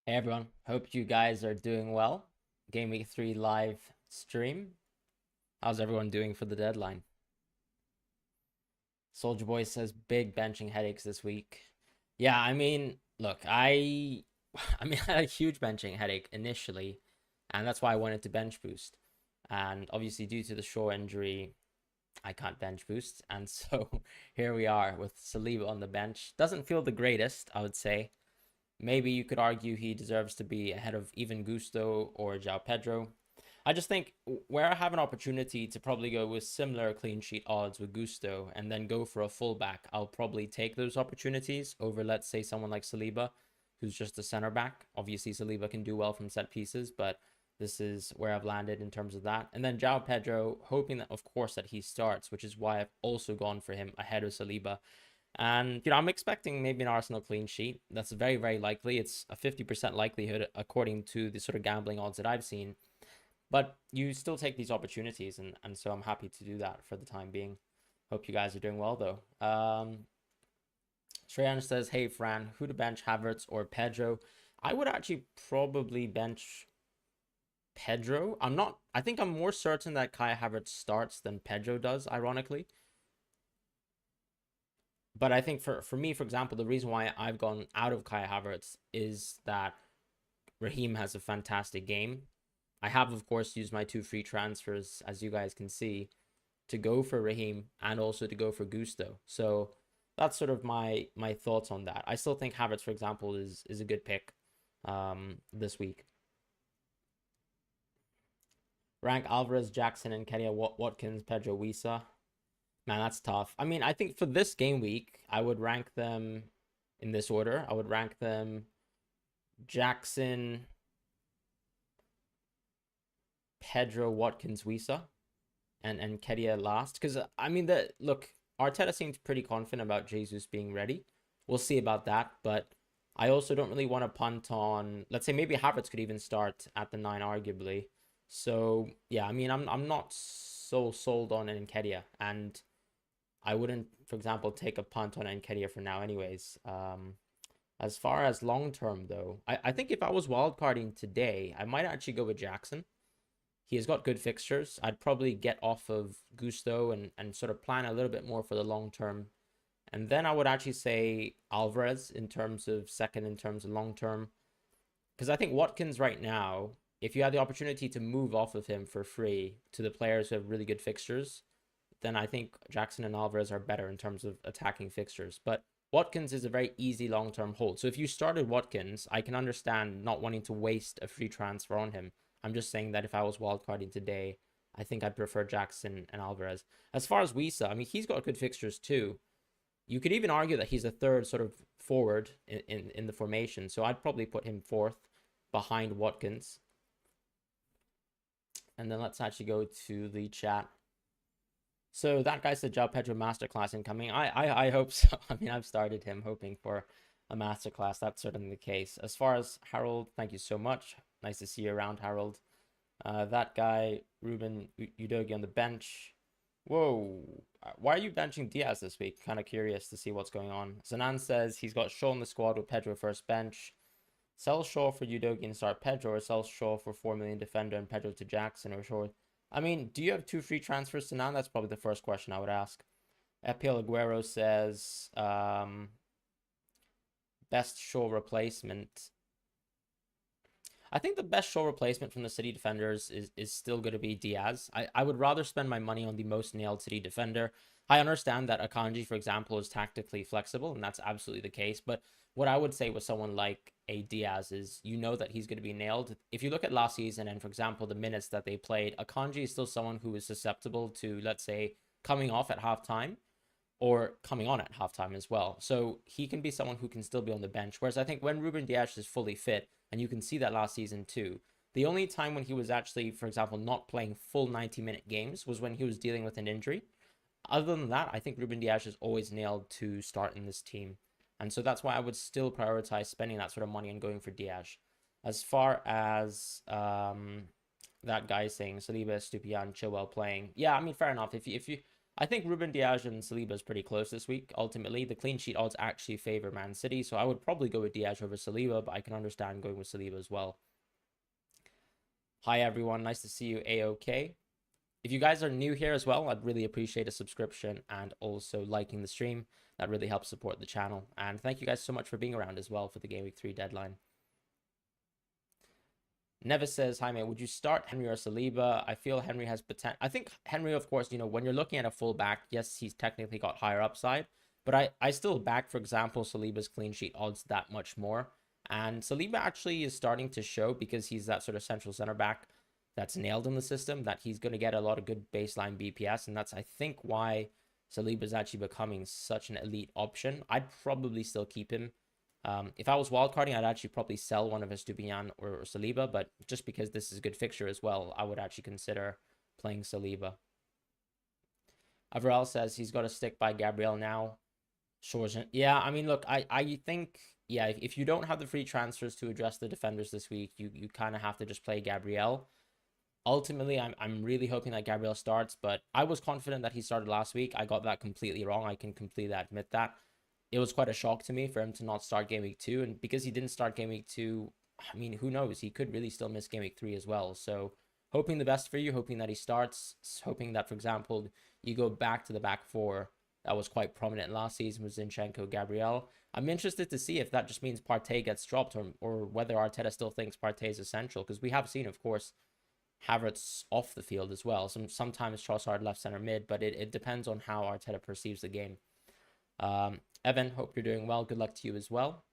Hey everyone, hope you guys are doing well. Gameweek 3 live stream. How's everyone doing for the deadline? Soldier Boy says big benching headaches this week. Yeah, look, I had a huge benching headache initially, and that's why I wanted to bench boost. And obviously, due to the Shaw injury, I can't bench boost. And so here we are with Saliba on the bench. Doesn't feel the greatest, I would say. Maybe you could argue he deserves to be ahead of even Gusto or João Pedro. I just think where I have an opportunity to probably go with similar clean sheet odds with Gusto and then go for a fullback, I'll probably take those opportunities over, let's say, someone like Saliba, who's just a center back. Obviously, Saliba can do well from set pieces, but this is where I've landed in terms of that. And then João Pedro, hoping that, of course, that he starts, which is why I've also gone for him ahead of Saliba. And, I'm expecting maybe an Arsenal clean sheet. That's very, very likely. It's a 50% likelihood according to the sort of gambling odds that I've seen. But you still take these opportunities, and so I'm happy to do that for the time being. Hope you guys are doing well, though. Shreyan says, hey, Fran, who to bench, Havertz or Pedro? I would actually probably bench Pedro. I think I'm more certain that Kai Havertz starts than Pedro does, ironically. But I think for me, for example, the reason why I've gone out of Kai Havertz is that Raheem has a fantastic game. I have, of course, used my 2 free transfers, as you guys can see, to go for Raheem and also to go for Gusto. So that's sort of my thoughts on that. I still think Havertz, for example, is a good pick this week. Rank Alvarez, Jackson, and Kenny Watkins, Pedro Wisa. Man, that's tough. I think for this game week, I would rank them in this order. I would rank them Jackson, Pedro, Watkins, Wisa, and Kedia last. Because look, Arteta seems pretty confident about Jesus being ready. We'll see about that, but I also don't really want to punt on. Let's say maybe Havertz could even start at the 9, arguably. So yeah, I'm not so sold on Nketiah, and I wouldn't, for example, take a punt on Nketiah for now, anyways. As far as long term, though, I think if I was wildcarding today, I might actually go with Jackson. He has got good fixtures. I'd probably get off of Gusto and sort of plan a little bit more for the long term. And then I would actually say Alvarez in terms of second, in terms of long term. Because I think Watkins right now, if you had the opportunity to move off of him for free to the players who have really good fixtures, then I think Jackson and Alvarez are better in terms of attacking fixtures. But Watkins is a very easy long-term hold. So if you started Watkins, I can understand not wanting to waste a free transfer on him. I'm just saying that if I was wildcarding today, I think I'd prefer Jackson and Alvarez. As far as Wisa, he's got good fixtures too. You could even argue that he's a third sort of forward in the formation. So I'd probably put him 4th behind Watkins. And then let's actually go to the chat. So that guy said João Pedro masterclass incoming. I hope so. I've started him hoping for a masterclass. That's certainly the case. As far as Harold, thank you so much. Nice to see you around, Harold. That guy, Ruben Udogi on the bench. Whoa. Why are you benching Diaz this week? Kind of curious to see what's going on. Zanan says he's got Shaw in the squad with Pedro first bench. Sell Shaw for Udogi and start Pedro, or sell Shaw for 4 million defender and Pedro to Jackson, or Shaw. Do you have 2 free transfers to now? That's probably the first question I would ask. FPL Aguero says best Shaw replacement. I think the best Shaw replacement from the City defenders is still going to be Diaz. I would rather spend my money on the most nailed City defender. I understand that Akanji, for example, is tactically flexible, and that's absolutely the case. But what I would say with someone like a Diaz is, that he's going to be nailed. If you look at last season and, for example, the minutes that they played, Akanji is still someone who is susceptible to, let's say, coming off at halftime or coming on at halftime as well. So he can be someone who can still be on the bench. Whereas I think when Ruben Dias is fully fit, and you can see that last season too, the only time when he was actually, for example, not playing full 90-minute games was when he was dealing with an injury. Other than that, I think Ruben Dias is always nailed to start in this team. And so that's why I would still prioritize spending that sort of money and going for Diaz. As far as that guy saying Saliba, Stupian, Chilwell playing, yeah, fair enough. If you, I think Ruben Dias and Saliba is pretty close this week. Ultimately, the clean sheet odds actually favor Man City, so I would probably go with Dias over Saliba, but I can understand going with Saliba as well. Hi everyone, nice to see you. A-OK. If you guys are new here as well, I'd really appreciate a subscription and also liking the stream. That really helps support the channel. And thank you guys so much for being around as well for the Game Week 3 deadline. Nevis says, hi mate, would you start Henry or Saliba? I feel Henry has potential. I think Henry, of course, when you're looking at a full back, yes, he's technically got higher upside, but I still back, for example, Saliba's clean sheet odds that much more. And Saliba actually is starting to show, because he's that sort of central center back that's nailed in the system, that he's going to get a lot of good baseline BPS. And that's, I think, why Saliba is actually becoming such an elite option. I'd probably still keep him. If I was wildcarding, I'd actually probably sell one of Estupiñán or Saliba, but just because this is a good fixture as well, I would actually consider playing Saliba. Averell says he's got to stick by Gabriel now. Yeah, I mean, look, I think, yeah, if you don't have the free transfers to address the defenders this week, you kind of have to just play Gabriel. Ultimately, I'm really hoping that Gabriel starts, but I was confident that he started last week. I got that completely wrong. I can completely admit that. It was quite a shock to me for him to not start Game Week 2. And because he didn't start Game Week 2, I mean, who knows? He could really still miss Game Week 3 as well. So hoping the best for you, hoping that he starts, hoping that, for example, you go back to the back four that was quite prominent last season with Zinchenko, Gabriel. I'm interested to see if that just means Partey gets dropped, or whether Arteta still thinks Partey is essential, because we have seen, of course, Havertz off the field as well. Sometimes Trossard left center mid, but it depends on how Arteta perceives the game. Evan, hope you're doing well. Good luck to you as well.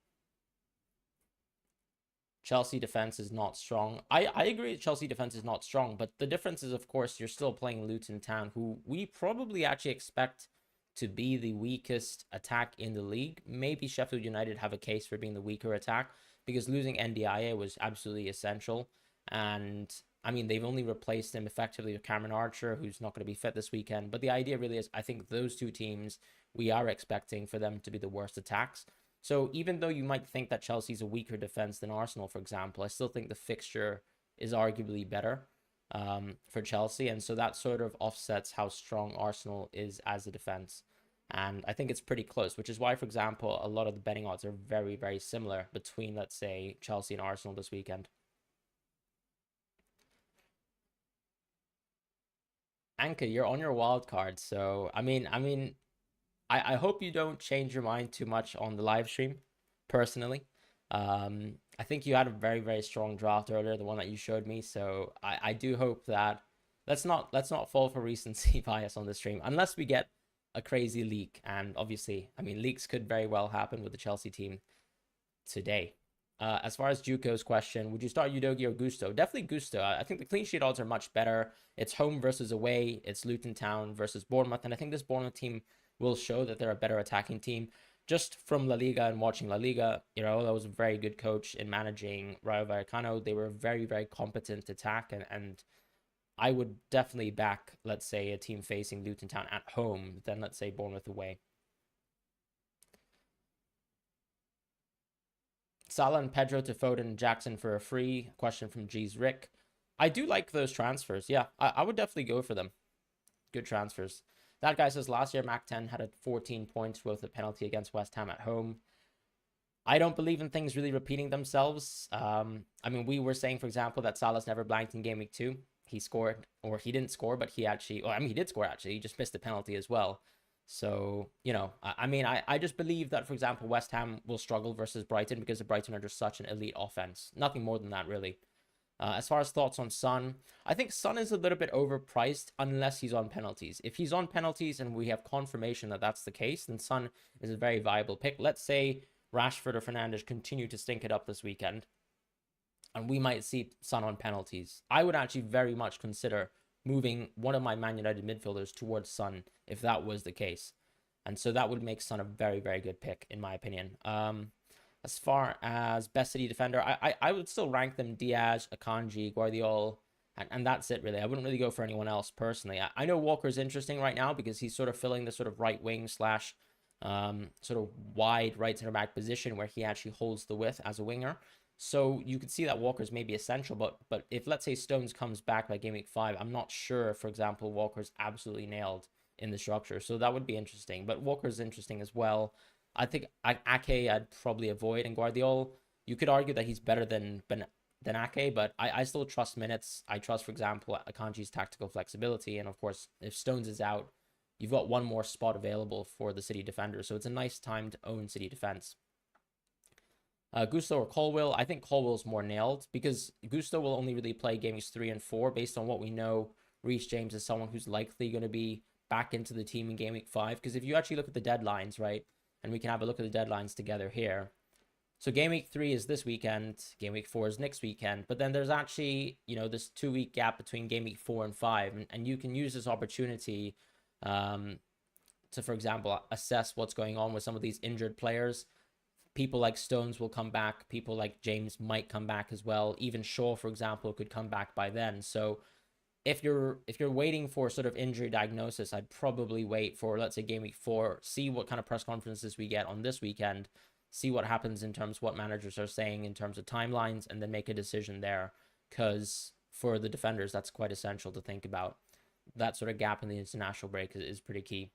Chelsea defense is not strong. I agree Chelsea defense is not strong, but the difference is, of course, you're still playing Luton Town, who we probably actually expect to be the weakest attack in the league. Maybe Sheffield United have a case for being the weaker attack, because losing NDIA was absolutely essential. And I mean, they've only replaced him effectively with Cameron Archer, who's not going to be fit this weekend. But the idea really is, I think those two teams, we are expecting for them to be the worst attacks. So even though you might think that Chelsea's a weaker defense than Arsenal, for example, I still think the fixture is arguably better for Chelsea. And so that sort of offsets how strong Arsenal is as a defense. And I think it's pretty close, which is why, for example, a lot of the betting odds are very, very similar between, let's say, Chelsea and Arsenal this weekend. Anka, you're on your wild card, so I hope you don't change your mind too much on the live stream. Personally, I think you had a very, very strong draft earlier, the one that you showed me. So I do hope that let's not fall for recency bias on the stream, unless we get a crazy leak. And obviously, I mean, leaks could very well happen with the Chelsea team today. As far as Juko's question, would you start Udogi or Gusto? Definitely Gusto. I think the clean sheet odds are much better. It's home versus away. It's Luton Town versus Bournemouth. And I think this Bournemouth team will show that they're a better attacking team. Just from La Liga and watching La Liga, that was a very good coach in managing Rayo Vallecano. They were a very, very competent attack. And I would definitely back, let's say, a team facing Luton Town at home than, let's say, Bournemouth away. Salah and Pedro to Foden and Jackson for a free. Question from G's Rick. I do like those transfers. Yeah, I would definitely go for them. Good transfers. That guy says last year Mac 10 had a 14 points with a penalty against West Ham at home. I don't believe in things really repeating themselves. I mean, we were saying, for example, that Salah's never blanked in Game Week 2. He scored, or he didn't score, but he actually, he did score actually. He just missed the penalty as well. So, I just believe that, for example, West Ham will struggle versus Brighton because the Brighton are just such an elite offense. Nothing more than that, really. As far as thoughts on Son, I think Son is a little bit overpriced unless he's on penalties. If he's on penalties and we have confirmation that that's the case, then Son is a very viable pick. Let's say Rashford or Fernandes continue to stink it up this weekend, and we might see Son on penalties. I would actually very much consider moving one of my Man United midfielders towards Son if that was the case. And so that would make Son a very, very good pick, in my opinion. As far as best city defender, I would still rank them Diaz, Akanji, Guardiola, and that's it, really. I wouldn't really go for anyone else, personally. I know Walker's interesting right now because he's sort of filling the sort of right wing slash sort of wide right center back position where he actually holds the width as a winger. So you could see that Walker's maybe essential, but if, let's say, Stones comes back by Game Week 5, I'm not sure, for example, Walker's absolutely nailed in the structure. So that would be interesting. But Walker's interesting as well. I think Ake I'd probably avoid, and Guardiola, you could argue that he's better than Ake, but I still trust minutes. I trust, for example, Akanji's tactical flexibility, and of course, if Stones is out, you've got one more spot available for the City defender. So it's a nice time to own City defense. Gusto or Colwill, I think Colwill's more nailed because Gusto will only really play games 3 and 4 based on what we know. Reece James is someone who's likely going to be back into the team in Game Week 5 because if you actually look at the deadlines, right, and we can have a look at the deadlines together here. So Game Week 3 is this weekend, Game Week 4 is next weekend, but then there's actually, this 2-week gap between Game Week 4 and 5, and you can use this opportunity to, for example, assess what's going on with some of these injured players. People like Stones will come back. People like James might come back as well. Even Shaw, for example, could come back by then. So if you're waiting for sort of injury diagnosis, I'd probably wait for, let's say, Game Week 4, see what kind of press conferences we get on this weekend, see what happens in terms of what managers are saying in terms of timelines, and then make a decision there. Because for the defenders, that's quite essential to think about. That sort of gap in the international break is pretty key.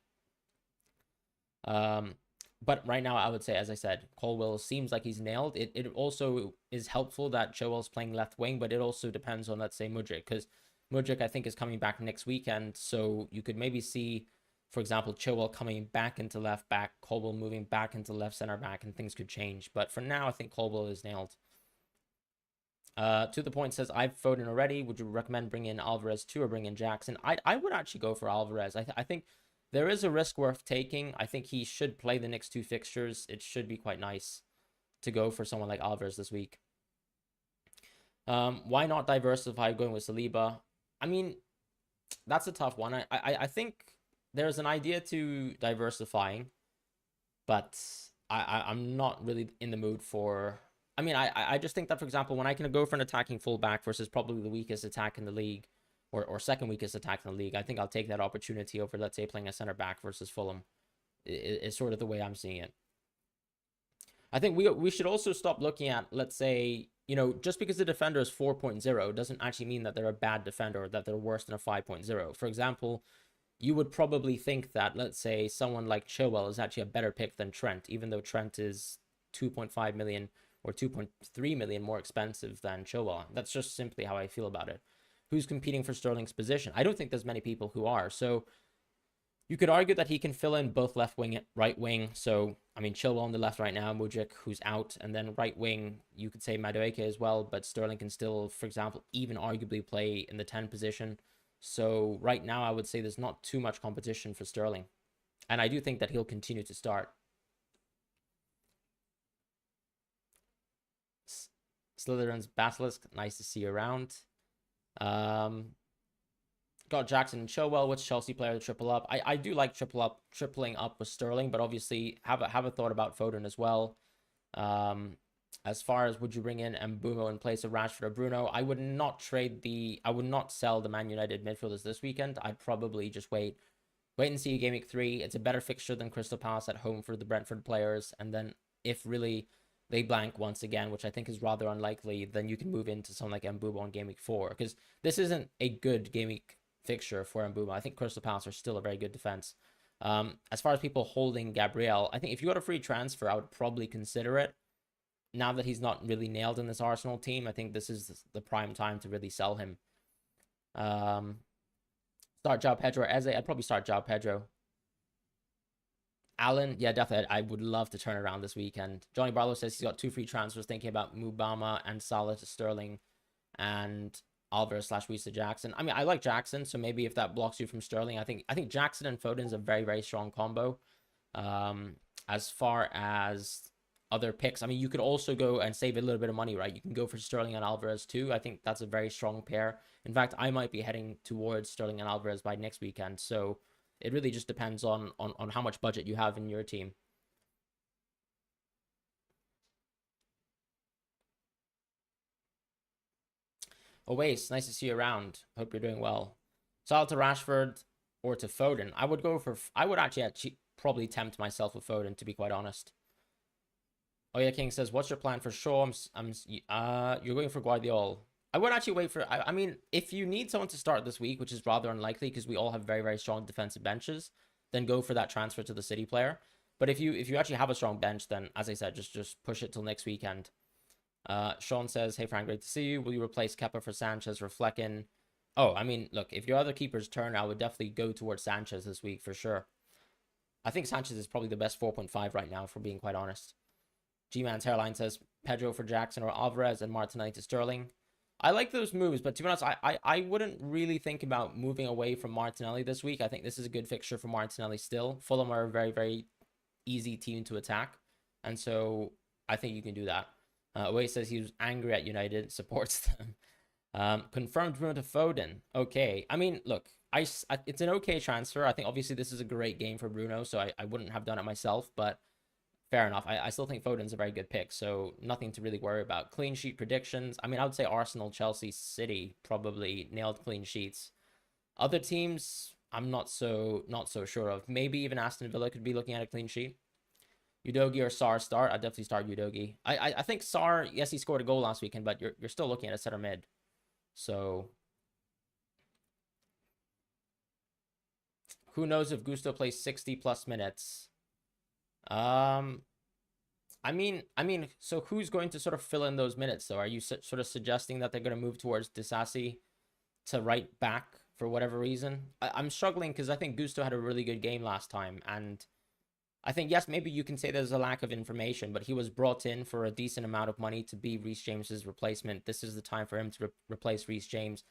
But right now, I would say, as I said, Colwill seems like he's nailed. It also is helpful that Chilwell's playing left wing, but it also depends on, let's say, Mudryk, because Mudryk, I think, is coming back next weekend. So you could maybe see, for example, Chilwell coming back into left back, Colwill moving back into left center back, and things could change. But for now, I think Colwill is nailed. To the point says, I've Foden already. Would you recommend bringing in Alvarez too or bring in Jackson? I would actually go for Alvarez. I think there is a risk worth taking. I think he should play the next 2 fixtures. It should be quite nice to go for someone like Alvarez this week. Why not diversify going with Saliba? I mean, that's a tough one. I think there's an idea to diversifying, but I'm not really in the mood for... I mean, I just think that, for example, when I can go for an attacking fullback versus probably the weakest attack in the league, or second weakest attack in the league, I think I'll take that opportunity over, let's say, playing a center back versus Fulham. It's sort of the way I'm seeing it. I think we should also stop looking at, let's say, just because the defender is 4.0 doesn't actually mean that they're a bad defender or that they're worse than a 5.0. For example, you would probably think that, let's say, someone like Chilwell is actually a better pick than Trent, even though Trent is 2.5 million or 2.3 million more expensive than Chilwell. That's just simply how I feel about it. Who's competing for Sterling's position? I don't think there's many people who are. So you could argue that he can fill in both left wing and right wing. So, I mean, Chilwell on the left right now, Mudryk, who's out. And then right wing, you could say Madueke as well. But Sterling can still, for example, even arguably play in the 10 position. So right now, I would say there's not too much competition for Sterling. And I do think that he'll continue to start. Slytherin's Basilisk, nice to see you around. Got Jackson and Chilwell. Which Chelsea player to triple up? I do like tripling up with Sterling, but obviously have a thought about Foden as well. As far as would you bring in Mbeumo in place of Rashford or Bruno? I would not sell the Man United midfielders this weekend. I'd probably just wait and see Game Week 3. It's a better fixture than Crystal Palace at home for the Brentford players, and then if really they blank once again, which I think is rather unlikely, then you can move into someone like Mbeumo on Game Week 4, because this isn't a good Game Week fixture for Mbeumo. I think Crystal Palace are still a very good defense. As far as people holding Gabriel, I think if you got a free transfer, I would probably consider it. Now that he's not really nailed in this Arsenal team, I think this is the prime time to really sell him. Start João Pedro or Eze? I'd probably start João Pedro. Alan, yeah, definitely. I would love to turn around this weekend. Johnny Barlow says he's got 2 free transfers, thinking about Mubama and Salah to Sterling and Alvarez/Reece Jackson. I mean, I like Jackson, so maybe if that blocks you from Sterling, I think Jackson and Foden is a very, very strong combo. As far as other picks, I mean, you could also go and save a little bit of money, right? You can go for Sterling and Alvarez too. I think that's a very strong pair. In fact, I might be heading towards Sterling and Alvarez by next weekend. So it really just depends on how much budget you have in your team. Oh, Waste, nice to see you around. Hope you're doing well. Salah to Rashford or to Foden. I would actually probably tempt myself with Foden, to be quite honest. Oh yeah, King says, what's your plan for Shaw? You're going for Guardiola. I would actually wait for. I mean, if you need someone to start this week, which is rather unlikely because we all have very very strong defensive benches, then go for that transfer to the City player. But if you actually have a strong bench, then as I said, just push it till next weekend. Sean says, "Hey Fran, great to see you. Will you replace Kepa for Sanchez or Flecken?" Oh, I mean, look, if your other keeper's turn, I would definitely go towards Sanchez this week for sure. I think Sanchez is probably the best 4.5 right now, for being quite honest. G-Man's Hairline says Pedro for Jackson or Alvarez and Martinelli to Sterling. I like those moves, but to be honest, I wouldn't really think about moving away from Martinelli this week. I think this is a good fixture for Martinelli still. Fulham are a very, very easy team to attack, and so I think you can do that. Away says he was angry at United, supports them. Confirmed Bruno to Foden. Okay, I mean, look, it's an okay transfer. I think obviously this is a great game for Bruno, so I wouldn't have done it myself, but fair enough. I still think Foden's a very good pick, so nothing to really worry about. Clean sheet predictions. I mean, I would say Arsenal, Chelsea, City probably nailed clean sheets. Other teams, I'm not so sure of. Maybe even Aston Villa could be looking at a clean sheet. Udogi or Sarr start. I'd definitely start Udogi. I think Sarr, yes, he scored a goal last weekend, but you're still looking at a center mid. So who knows if Gusto plays 60 plus minutes? I mean, so who's going to sort of fill in those minutes? So are you sort of suggesting that they're going to move towards Disasi to right back for whatever reason? I'm struggling because I think Gusto had a really good game last time, and I think, yes, maybe you can say there's a lack of information, but he was brought in for a decent amount of money to be Reece James's replacement. This is the time for him to replace Reece James.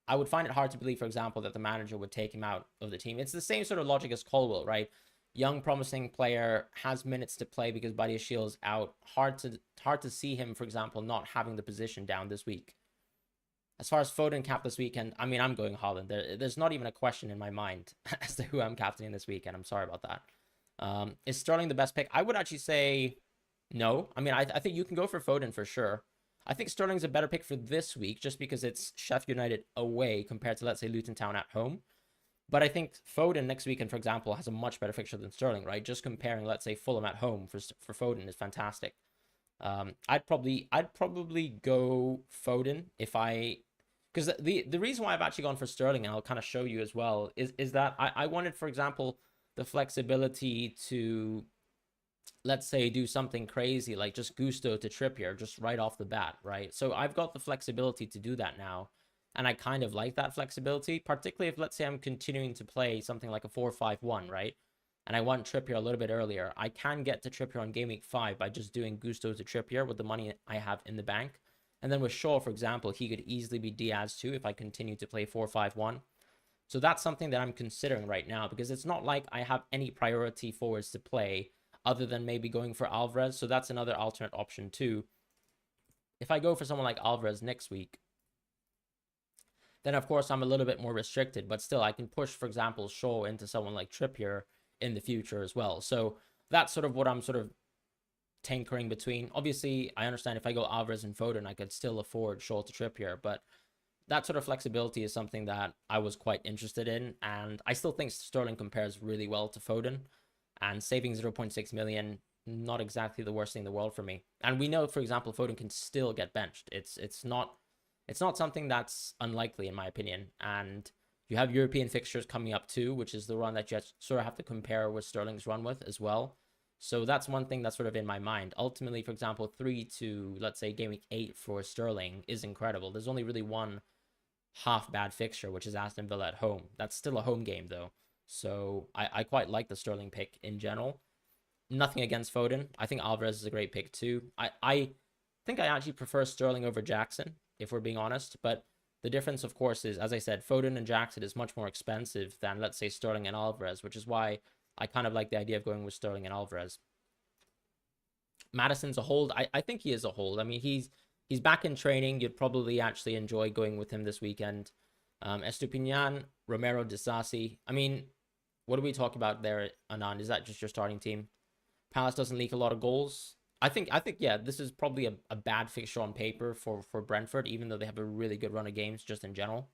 I would find it hard to believe, for example, that the manager would take him out of the team. It's the same sort of logic as Colwill, right? Young, promising player, has minutes to play because Badiashiel's out. Hard to see him, for example, not having the position down this week. As far as Foden cap this weekend, I mean, I'm going Haaland. There's not even a question in my mind as to who I'm captaining this weekend. I'm sorry about that. Is Sterling the best pick? I would actually say no. I mean, I think you can go for Foden for sure. I think Sterling's a better pick for this week just because it's Sheffield United away compared to, let's say, Luton Town at home. But I think Foden next weekend, for example, has a much better fixture than Sterling, right? Just comparing, let's say, Fulham at home for Foden is fantastic. I'd probably go Foden if I, because the reason why I've actually gone for Sterling, and I'll kind of show you as well, is that I wanted, for example, the flexibility to, let's say, do something crazy like just Gusto to Trippier just right off the bat, right? So I've got the flexibility to do that now. And I kind of like that flexibility, particularly if, let's say, I'm continuing to play something like a 4-5-1, right? And I want Trippier a little bit earlier. I can get to Trippier on Gameweek 5 by just doing Gusto to Trippier with the money I have in the bank. And then with Shaw, for example, he could easily be Diaz too if I continue to play 4-5-1. So that's something that I'm considering right now because it's not like I have any priority forwards to play other than maybe going for Alvarez. So that's another alternate option too. If I go for someone like Alvarez next week, then of course I'm a little bit more restricted, but still I can push, for example, Shaw into someone like Trippier in the future as well. So that's sort of what I'm sort of tinkering between. Obviously, I understand if I go Alvarez and Foden, I could still afford Shaw to Trippier, but that sort of flexibility is something that I was quite interested in, and I still think Sterling compares really well to Foden, and saving 0.6 million, not exactly the worst thing in the world for me. And we know, for example, Foden can still get benched. It's not something that's unlikely in my opinion. And you have European fixtures coming up too, which is the run that you sort of have to compare with Sterling's run with as well. So that's one thing that's sort of in my mind. Ultimately, for example, 3 to, let's say, Game Week 8 for Sterling is incredible. There's only really one half bad fixture, which is Aston Villa at home. That's still a home game though. So I quite like the Sterling pick in general. Nothing against Foden. I think Alvarez is a great pick too. I think I actually prefer Sterling over Jackson, if we're being honest. But the difference, of course, is, as I said, Foden and Jackson is much more expensive than, let's say, Sterling and Alvarez, which is why I kind of like the idea of going with Sterling and Alvarez. Madison's a hold. I think he is a hold. I mean, he's back in training. You'd probably actually enjoy going with him this weekend. Estupinian, Romero, Disasi. I mean, what do we talk about there, Anand? Is that just your starting team? Palace doesn't leak a lot of goals. I think, yeah, this is probably a bad fixture on paper for Brentford, even though they have a really good run of games just in general.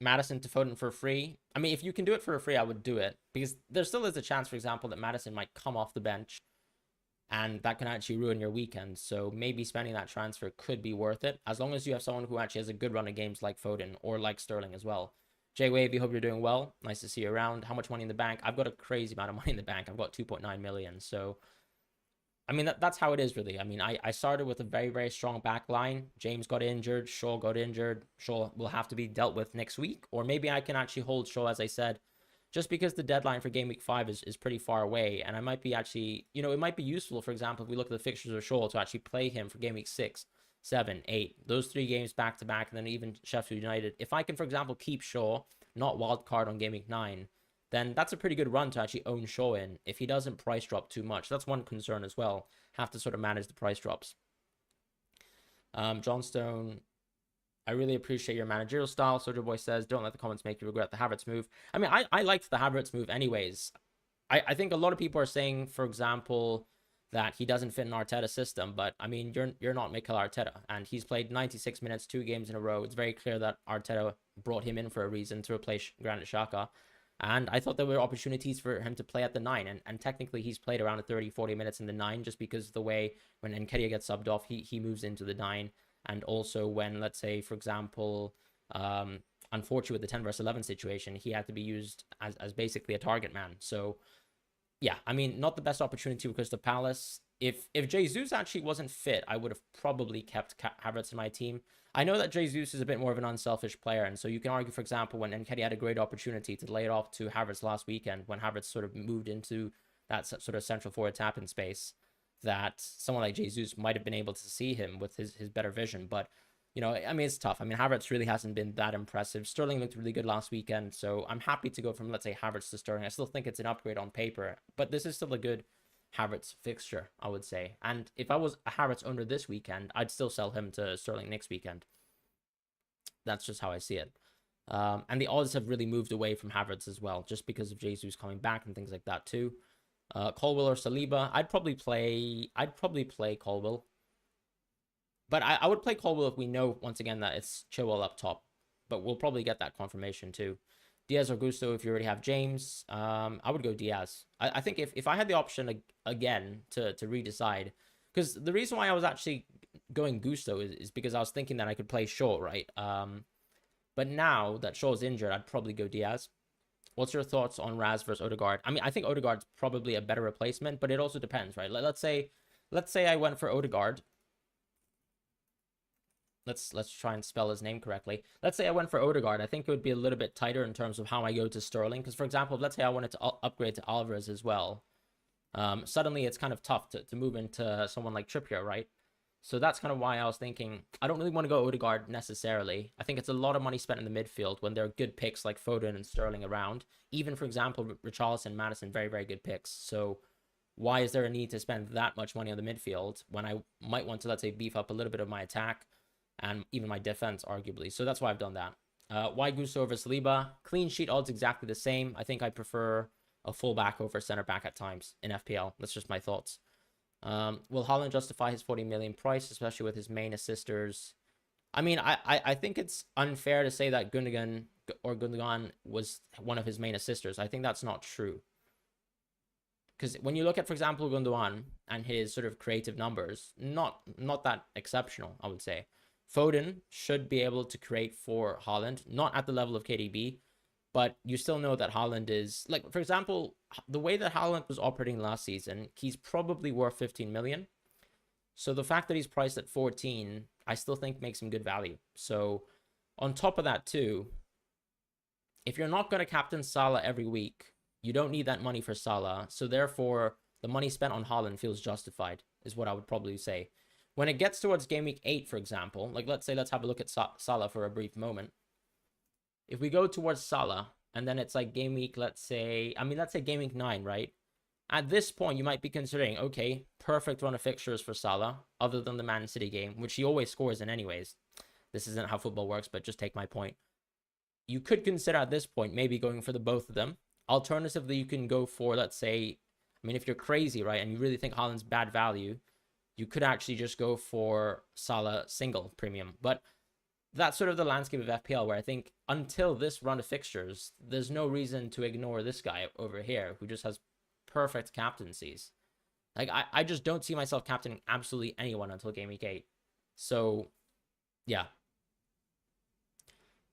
Madison to Foden for free. I mean, if you can do it for free, I would do it because there still is a chance, for example, that Madison might come off the bench and that can actually ruin your weekend. So maybe spending that transfer could be worth it, as long as you have someone who actually has a good run of games like Foden or like Sterling as well. J Wavy, hope you're doing well. Nice to see you around. How much money in the bank? I've got a crazy amount of money in the bank. I've got 2.9 million. So, I mean, that's how it is, really. I mean, I started with a very, very strong back line. James got injured. Shaw got injured. Shaw will have to be dealt with next week. Or maybe I can actually hold Shaw, as I said, just because the deadline for Game Week 5 is pretty far away. And I might be actually, it might be useful, for example, if we look at the fixtures of Shaw, to actually play him for Game Week 6, 7, 8. Those 3 games back to back, and then even Sheffield United. If I can, for example, keep Shaw, not Wildcard on Game Week 9, then that's a pretty good run to actually own Shaw in if he doesn't price drop too much. That's one concern as well. Have to sort of manage the price drops. Johnstone, I really appreciate your managerial style. Soldier Boy says, don't let the comments make you regret the Havertz move. I mean, I liked the Havertz move anyways. I think a lot of people are saying, for example, that he doesn't fit in Arteta's system, but I mean, you're not Mikel Arteta, and he's played 96 minutes, 2 games in a row. It's very clear that Arteta brought him in for a reason, to replace Granit Xhaka. And I thought there were opportunities for him to play at the 9. And technically, he's played around 30, 40 minutes in the 9, just because of the way when Nketiah gets subbed off, he moves into the 9. And also when, let's say, for example, unfortunately with the 10 versus 11 situation, he had to be used as basically a target man. So, yeah, I mean, not the best opportunity with Crystal Palace. If Jesus actually wasn't fit, I would have probably kept Havertz in my team. I know that Jesus is a bit more of an unselfish player, and so you can argue, for example, when Nketiah had a great opportunity to lay it off to Havertz last weekend, when Havertz sort of moved into that sort of central forward tap in space, that someone like Jesus might have been able to see him with his better vision. But, I mean, it's tough. I mean, Havertz really hasn't been that impressive. Sterling looked really good last weekend, so I'm happy to go from, let's say, Havertz to Sterling. I still think it's an upgrade on paper, but this is still a good Havertz fixture, I would say. And if I was a Havertz owner this weekend, I'd still sell him to Sterling next weekend. That's just how I see it. And the odds have really moved away from Havertz as well, just because of Jesus coming back and things like that too. Colwill or Saliba, I'd probably play Colwill. But I would play Colwill if we know, once again, that it's Chilwell up top. But we'll probably get that confirmation too. Diaz or Gusto, if you already have James, I would go Diaz. I think if I had the option again to redecide, because the reason why I was actually going Gusto is because I was thinking that I could play Shaw, right? But now that Shaw's injured, I'd probably go Diaz. What's your thoughts on Raz versus Odegaard? I mean, I think Odegaard's probably a better replacement, but it also depends, right? Let's say I went for Odegaard. Let's try and spell his name correctly. Let's say I went for Odegaard. I think it would be a little bit tighter in terms of how I go to Sterling. Because, for example, let's say I wanted to upgrade to Alvarez as well. Suddenly, it's kind of tough to move into someone like Trippier, right? So that's kind of why I was thinking, I don't really want to go Odegaard necessarily. I think it's a lot of money spent in the midfield when there are good picks like Foden and Sterling around. Even, for example, Richarlison, Maddison, very, very good picks. So why is there a need to spend that much money on the midfield when I might want to, let's say, beef up a little bit of my attack and even my defense, arguably? So that's why I've done that. Why Gusto over Saliba? Clean sheet odds exactly the same. I think I prefer a fullback over center back at times in FPL. That's just my thoughts. Will Haaland justify his 40 million price, especially with his main assisters? I mean, I think it's unfair to say that Gundogan was one of his main assisters. I think that's not true. Because when you look at, for example, Gundogan and his sort of creative numbers, not that exceptional, I would say. Foden should be able to create for Haaland, not at the level of KDB, but you still know that Haaland is, like, for example, the way that Haaland was operating last season, he's probably worth 15 million. So the fact that he's priced at 14, I still think makes him good value. So on top of that too, if you're not going to captain Salah every week, you don't need that money for Salah. So therefore, the money spent on Haaland feels justified, is what I would probably say. When it gets towards Game Week 8, for example, like let's have a look at Salah for a brief moment. If we go towards Salah, and then it's like Game Week, let's say Game Week 9, right? At this point, you might be considering, okay, perfect run of fixtures for Salah, other than the Man City game, which he always scores in anyways. This isn't how football works, but just take my point. You could consider at this point maybe going for the both of them. Alternatively, you can go for, let's say, I mean, if you're crazy, right, and you really think Haaland's bad value, you could actually just go for Salah single premium. But that's sort of the landscape of FPL, where I think until this run of fixtures, there's no reason to ignore this guy over here who just has perfect captaincies. Like, I just don't see myself captaining absolutely anyone until game week 8. So, yeah.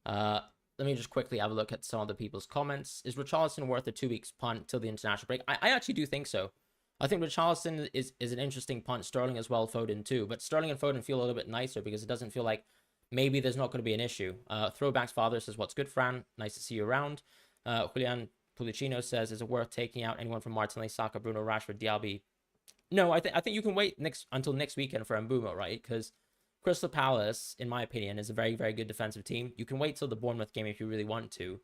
Let me just quickly have a look at some of the people's comments. Is Richarlison worth a 2 weeks punt till the international break? I actually do think so. I think Richarlison is an interesting punt. Sterling as well, Foden too. But Sterling and Foden feel a little bit nicer because it doesn't feel like maybe there's not going to be an issue. Throwbacks Father says, what's good, Fran? Nice to see you around. Julian Pulicino says, is it worth taking out anyone from Martinelli, Saka, Bruno, Rashford, Diaby? No, I think you can wait until next weekend for Mbeumo, right? Because Crystal Palace, in my opinion, is a very, very good defensive team. You can wait till the Bournemouth game if you really want to.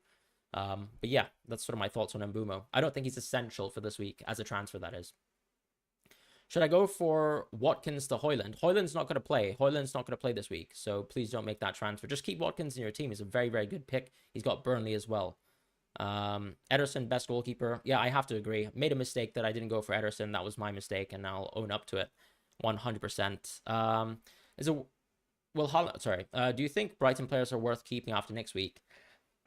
But yeah, that's sort of my thoughts on Mbeumo. I don't think he's essential for this week as a transfer, that is. Should I go for Watkins to Højlund? Højlund's not going to play. Højlund's not going to play this week, so please don't make that transfer. Just keep Watkins in your team. He's a very, very good pick. He's got Burnley as well. Ederson, best goalkeeper. Yeah, I have to agree. Made a mistake that I didn't go for Ederson. That was my mistake, and I'll own up to it 100%. Do you think Brighton players are worth keeping after next week?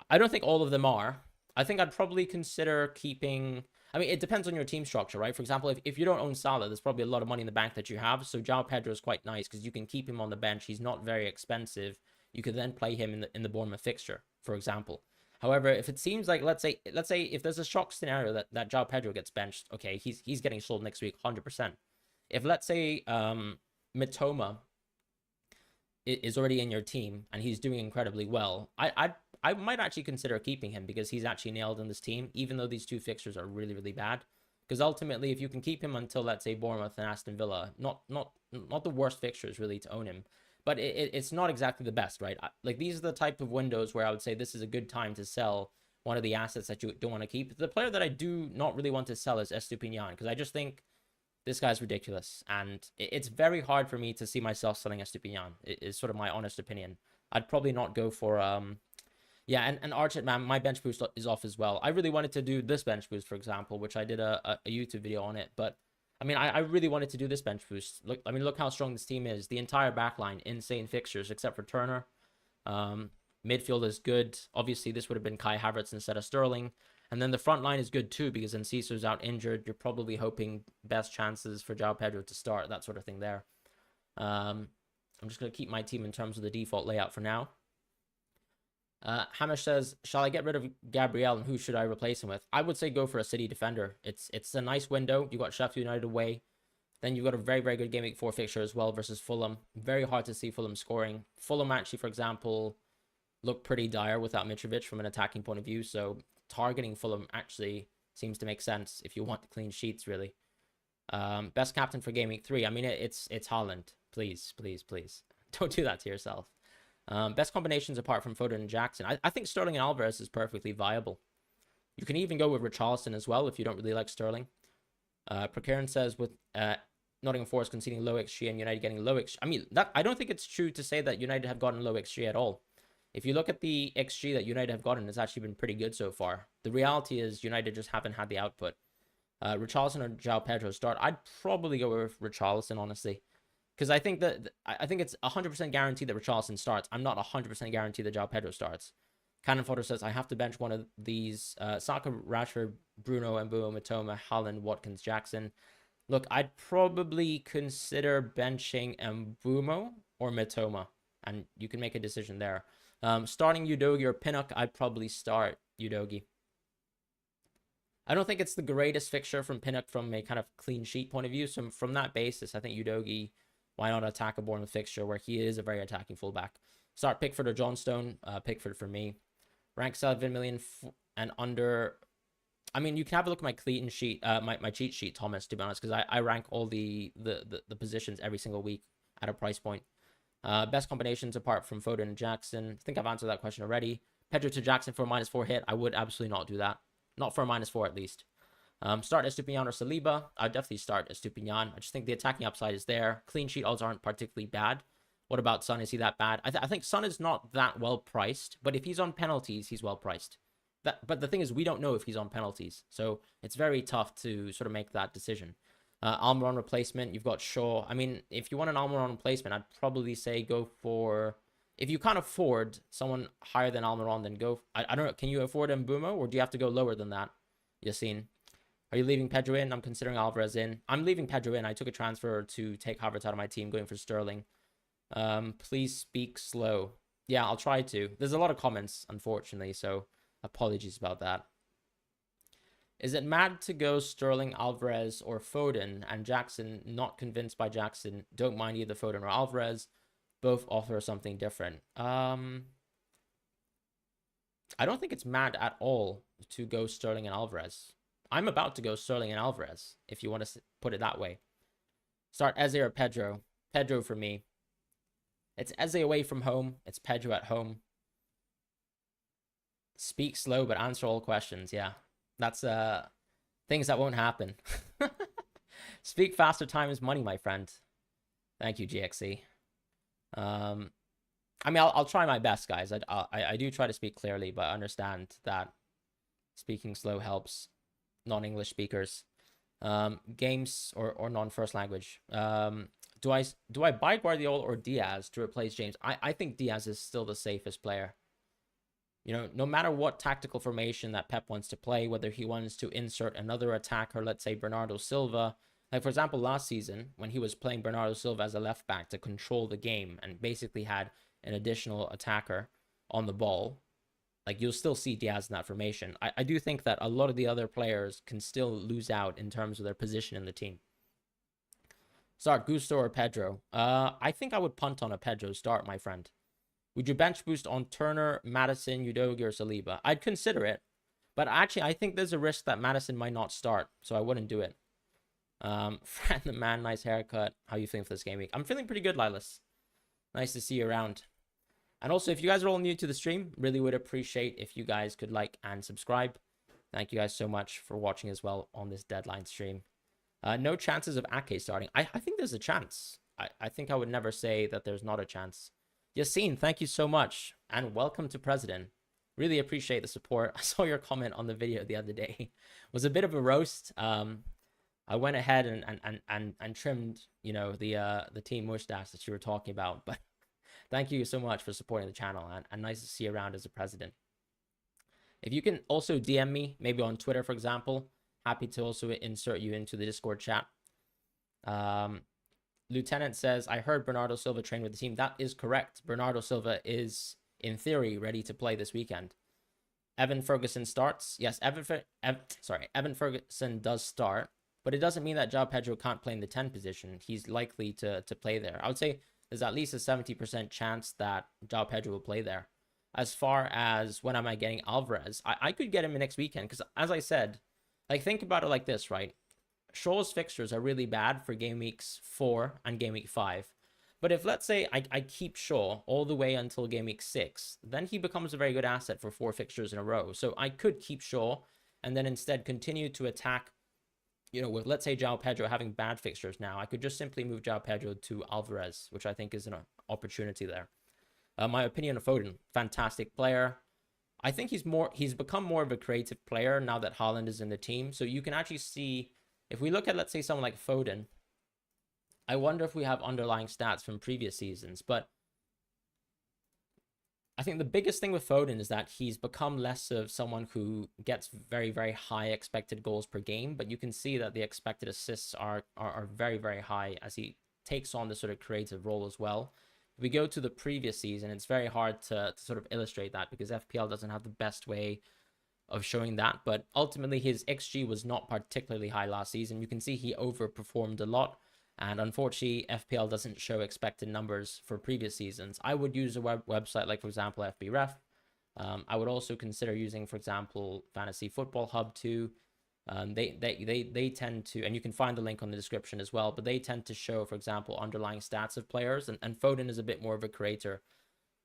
I don't think all of them are. I think I'd probably consider keeping... I mean, it depends on your team structure, right? For example, if you don't own Salah, there's probably a lot of money in the bank that you have. So João Pedro is quite nice because you can keep him on the bench. He's not very expensive. You could then play him in the Bournemouth fixture, for example. However, if it seems like, let's say if there's a shock scenario that João Pedro gets benched, okay, he's getting sold next week, 100%. If, let's say, Mitoma is already in your team and he's doing incredibly well, I might actually consider keeping him because he's actually nailed in this team, even though these two fixtures are really, really bad. Because ultimately, if you can keep him until, let's say, Bournemouth and Aston Villa, not the worst fixtures really to own him, but it's not exactly the best, right? Like, these are the type of windows where I would say this is a good time to sell one of the assets that you don't want to keep. The player that I do not really want to sell is Estupiñán, because I just think this guy's ridiculous, and it's very hard for me to see myself selling Estupiñán. It is sort of my honest opinion. I'd probably not go for... Yeah, and Archit, man, my bench boost is off as well. I really wanted to do this bench boost, for example, which I did a YouTube video on it. But, I mean, I really wanted to do this bench boost. Look how strong this team is. The entire backline, insane fixtures, except for Turner. Midfield is good. Obviously, this would have been Kai Havertz instead of Sterling. And then the front line is good, too, because Enciso's out injured. You're probably hoping best chances for João Pedro to start, that sort of thing there. I'm just going to keep my team in terms of the default layout for now. Hamish says, shall I get rid of Gabriel and who should I replace him with? I would say go for a City defender. It's a nice window. You got Sheffield United away. Then you've got a very, very good Game Week 4 fixture as well versus Fulham. Very hard to see Fulham scoring. Fulham actually, for example, look pretty dire without Mitrovic from an attacking point of view. So targeting Fulham actually seems to make sense if you want clean sheets, really. Best captain for Game Week 3. I mean, it's Haaland. Please, please, please. Don't do that to yourself. Best combinations apart from Foden and Jackson. I think Sterling and Alvarez is perfectly viable. You can even go with Richarlison as well if you don't really like Sterling. Prekaren says with Nottingham Forest conceding low XG and United getting low XG. I mean, I don't think it's true to say that United have gotten low XG at all. If you look at the XG that United have gotten, it's actually been pretty good so far. The reality is United just haven't had the output. Richarlison or João Pedro start. I'd probably go with Richarlison, honestly. Because I think it's 100% guaranteed that Richarlison starts. I'm not 100% guaranteed that João Pedro starts. Cannon Fodder says, I have to bench one of these. Saka, Rashford, Bruno, Mbeumo, Mitoma, Haaland, Watkins, Jackson. Look, I'd probably consider benching Mbeumo or Mitoma. And you can make a decision there. Starting Udogie or Pinnock, I'd probably start Udogie. I don't think it's the greatest fixture from Pinnock from a kind of clean sheet point of view. So from that basis, I think Udogie... Why not attack a Bournemouth fixture where he is a very attacking fullback? Start Pickford or Johnstone. Pickford for me. Rank 7 million and under. I mean, you can have a look at my clean sheet, my cheat sheet, Thomas, to be honest, because I rank all the positions every single week at a price point. Best combinations apart from Foden and Jackson. I think I've answered that question already. Pedro to Jackson for a -4 hit. I would absolutely not do that. Not for a -4 at least. Start Estupiñán or Saliba. I'd definitely start Estupiñán. I just think the attacking upside is there. Clean sheet odds aren't particularly bad. What about Son? Is he that bad? I think Son is not that well priced, but if he's on penalties, he's well priced. But the thing is, we don't know if he's on penalties, so it's very tough to sort of make that decision. Almiron replacement, you've got Shaw. I mean, if you want an Almiron replacement, I'd probably say go for... If you can't afford someone higher than Almiron, then go... I don't know, can you afford Mbeumo, or do you have to go lower than that, Yassine? Are you leaving Pedro in? I'm considering Alvarez in. I'm leaving Pedro in. I took a transfer to take Havertz out of my team, going for Sterling. Please speak slow. Yeah, I'll try to. There's a lot of comments, unfortunately, so apologies about that. Is it mad to go Sterling, Alvarez, or Foden, and Jackson? Not convinced by Jackson. Don't mind either Foden or Alvarez. Both offer something different. I don't think it's mad at all to go Sterling and Alvarez. I'm about to go Sterling and Alvarez, if you want to put it that way. Start Eze or Pedro. Pedro for me. It's Eze away from home. It's Pedro at home. Speak slow, but answer all questions. Yeah, that's things that won't happen. Speak faster, time is money, my friend. Thank you, GXC. I mean, I'll try my best, guys. I do try to speak clearly, but I understand that speaking slow helps non-English speakers. Games or non-first language. Do I buy Guardiola or Diaz to replace James? I think Diaz is still the safest player. You know, no matter what tactical formation that Pep wants to play, whether he wants to insert another attacker, let's say Bernardo Silva. Like, for example, last season, when he was playing Bernardo Silva as a left back to control the game and basically had an additional attacker on the ball, like, you'll still see Diaz in that formation. I do think that a lot of the other players can still lose out in terms of their position in the team. Start Gusto or Pedro? I think I would punt on a Pedro start, my friend. Would you bench boost on Turner, Madison, Udogie, or Saliba? I'd consider it. But actually, I think there's a risk that Madison might not start, so I wouldn't do it. Fran the man, nice haircut. How are you feeling for this game week? I'm feeling pretty good, Lilas. Nice to see you around. And also, if you guys are all new to the stream, really would appreciate if you guys could like and subscribe. Thank you guys so much for watching as well on this deadline stream. No chances of Ake starting. I think there's a chance. I think I would never say that there's not a chance. Yassine, thank you so much. And welcome to President. Really appreciate the support. I saw your comment on the video the other day. It was a bit of a roast. I went ahead and trimmed, you know, the team mustache that you were talking about. But thank you so much for supporting the channel, and nice to see you around as a president. If you can also DM me, maybe on Twitter, for example, happy to also insert you into the Discord chat. Lieutenant says, I heard Bernardo Silva train with the team. That is correct. Bernardo Silva is, in theory, ready to play this weekend. Evan Ferguson starts. Yes, Evan Ferguson does start, but it doesn't mean that João Pedro can't play in the 10 position. He's likely to play there. I would say there's at least a 70% chance that João Pedro will play there. As far as when am I getting Alvarez, I could get him next weekend because, as I said, like, think about it like this, right? Shaw's fixtures are really bad for game weeks 4 and game week 5. But if, let's say, I keep Shaw all the way until game week 6, then he becomes a very good asset for 4 fixtures in a row. So I could keep Shaw and then instead continue to attack, you know, with, let's say, João Pedro having bad fixtures now. I could just simply move João Pedro to Alvarez, which I think is an opportunity there. My opinion of Foden, fantastic player. I think he's become more of a creative player now that Haaland is in the team. So you can actually see, if we look at, let's say, someone like Foden, I wonder if we have underlying stats from previous seasons. But I think the biggest thing with Foden is that he's become less of someone who gets very, very high expected goals per game. But you can see that the expected assists are very, very high as he takes on the sort of creative role as well. If we go to the previous season, it's very hard to sort of illustrate that because FPL doesn't have the best way of showing that. But ultimately, his XG was not particularly high last season. You can see he overperformed a lot. And unfortunately, FPL doesn't show expected numbers for previous seasons. I would use a website like, for example, FBref. I would also consider using, for example, Fantasy Football Hub too. They tend to, and you can find the link on the description as well, but they tend to show, for example, underlying stats of players, and Foden is a bit more of a creator.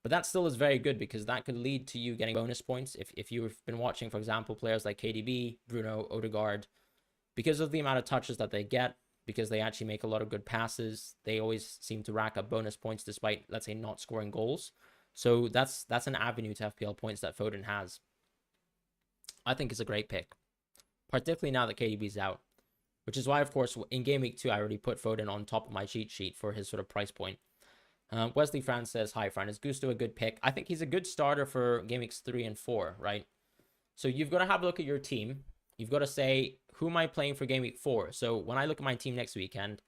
But that still is very good because that could lead to you getting bonus points. If you've been watching, for example, players like KDB, Bruno, Odegaard, because of the amount of touches that they get, because they actually make a lot of good passes, they always seem to rack up bonus points despite, let's say, not scoring goals. So that's an avenue to FPL points that Foden has. I think it's a great pick, particularly now that KDB's out, which is why, of course, in Game Week 2, I already put Foden on top of my cheat sheet for his sort of price point. Wesley Fran says, hi, Fran. Is Gusto a good pick? I think he's a good starter for Game Weeks 3 and 4, right? So you've got to have a look at your team. You've got to say, who am I playing for game week 4? So when I look at my team next weekend,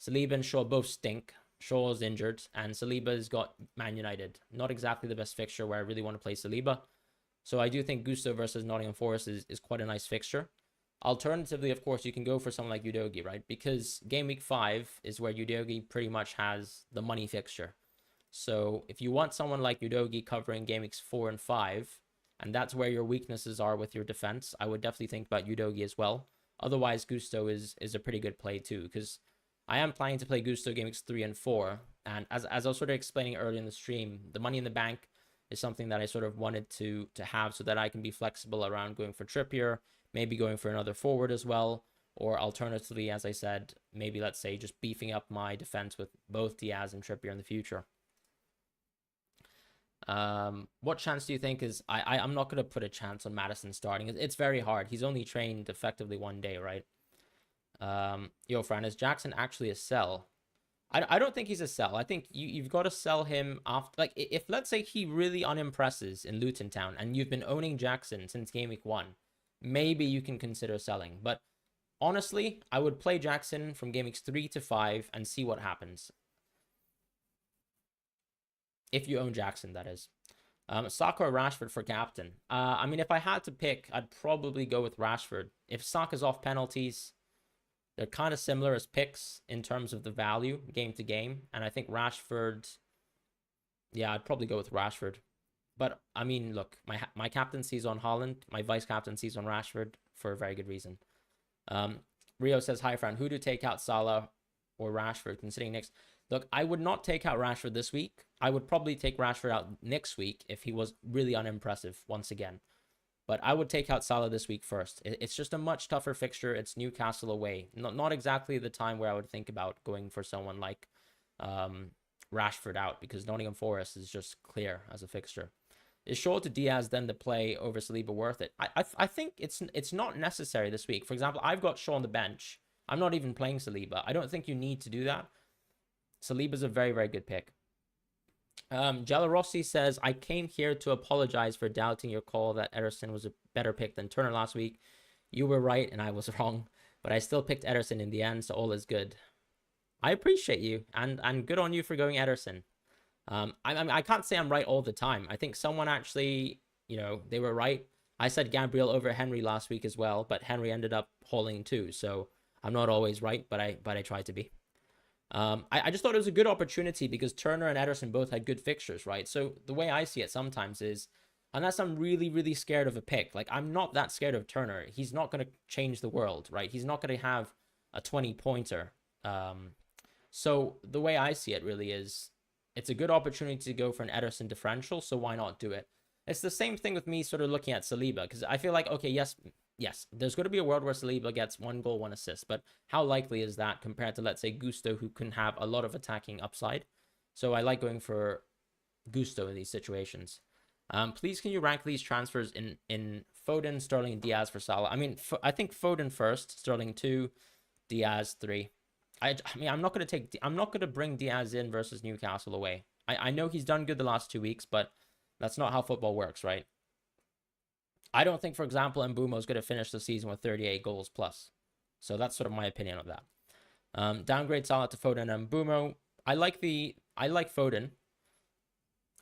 Saliba and Shaw both stink. Shaw's injured, and Saliba's got Man United. Not exactly the best fixture where I really want to play Saliba. So I do think Gusto versus Nottingham Forest is quite a nice fixture. Alternatively, of course, you can go for someone like Udogie, right? Because game week 5 is where Udogie pretty much has the money fixture. So if you want someone like Udogie covering game weeks 4 and 5, and that's where your weaknesses are with your defense, I would definitely think about Udogie as well. Otherwise, Gusto is a pretty good play too, because I am planning to play Gusto game weeks 3 and 4. And as I was sort of explaining earlier in the stream, the money in the bank is something that I sort of wanted to have so that I can be flexible around going for Trippier, maybe going for another forward as well, or alternatively, as I said, maybe let's say just beefing up my defense with both Diaz and Trippier in the future. What chance do you think is... I'm not going to put a chance on Maddison starting. It's very hard. He's only trained effectively 1 day, right? Yo, Fran, is Jackson actually a sell? I don't think he's a sell. I think you've got to sell him after... Like, if let's say he really unimpresses in Luton Town and you've been owning Jackson since game week 1, maybe you can consider selling. But honestly, I would play Jackson from game weeks 3 to 5 and see what happens. If you own Jackson, that is. Saka or Rashford for captain? I mean, if I had to pick, I'd probably go with Rashford. If Saka's off penalties, they're kind of similar as picks in terms of the value game to game. And I think Rashford, yeah, I'd probably go with Rashford. But, I mean, look, my captaincy's on Haaland. My vice captaincy's on Rashford for a very good reason. Rio says, hi, Fran. Who to take out, Salah or Rashford, considering next... Look, I would not take out Rashford this week. I would probably take Rashford out next week if he was really unimpressive once again. But I would take out Salah this week first. It's just a much tougher fixture. It's Newcastle away. Not exactly the time where I would think about going for someone like Rashford out, because Nottingham Forest is just clear as a fixture. Is Shaw to Diaz then the play over Saliba worth it? I think it's not necessary this week. For example, I've got Shaw on the bench. I'm not even playing Saliba. I don't think you need to do that. Saliba's a very, very good pick. Rossi says, I came here to apologize for doubting your call that Ederson was a better pick than Turner last week. You were right and I was wrong, but I still picked Ederson in the end, so all is good. I appreciate you, and good on you for going Ederson. I can't say I'm right all the time. I think someone actually, they were right. I said Gabriel over Henry last week as well, but Henry ended up hauling too, so I'm not always right, but I try to be. I just thought it was a good opportunity because Turner and Ederson both had good fixtures, right? So the way I see it sometimes is, unless I'm really, really scared of a pick, like I'm not that scared of Turner. He's not going to change the world, right? He's not going to have a 20-pointer. So the way I see it really is, it's a good opportunity to go for an Ederson differential, so why not do it? It's the same thing with me sort of looking at Saliba, because I feel like, okay, yes, there's going to be a world where Saliba gets 1 goal, 1 assist, but how likely is that compared to, let's say, Gusto, who can have a lot of attacking upside? So I like going for Gusto in these situations. Please, can you rank these transfers in Foden, Sterling, and Diaz for Salah? I mean, I think Foden first, Sterling 2, Diaz 3. I mean, I'm not going to bring Diaz in versus Newcastle away. I know he's done good the last 2 weeks, but that's not how football works, right? I don't think, for example, Mbeumo is going to finish the season with 38 goals plus. So that's sort of my opinion of that. Downgrade Salah to Foden and Mbeumo. I like Foden.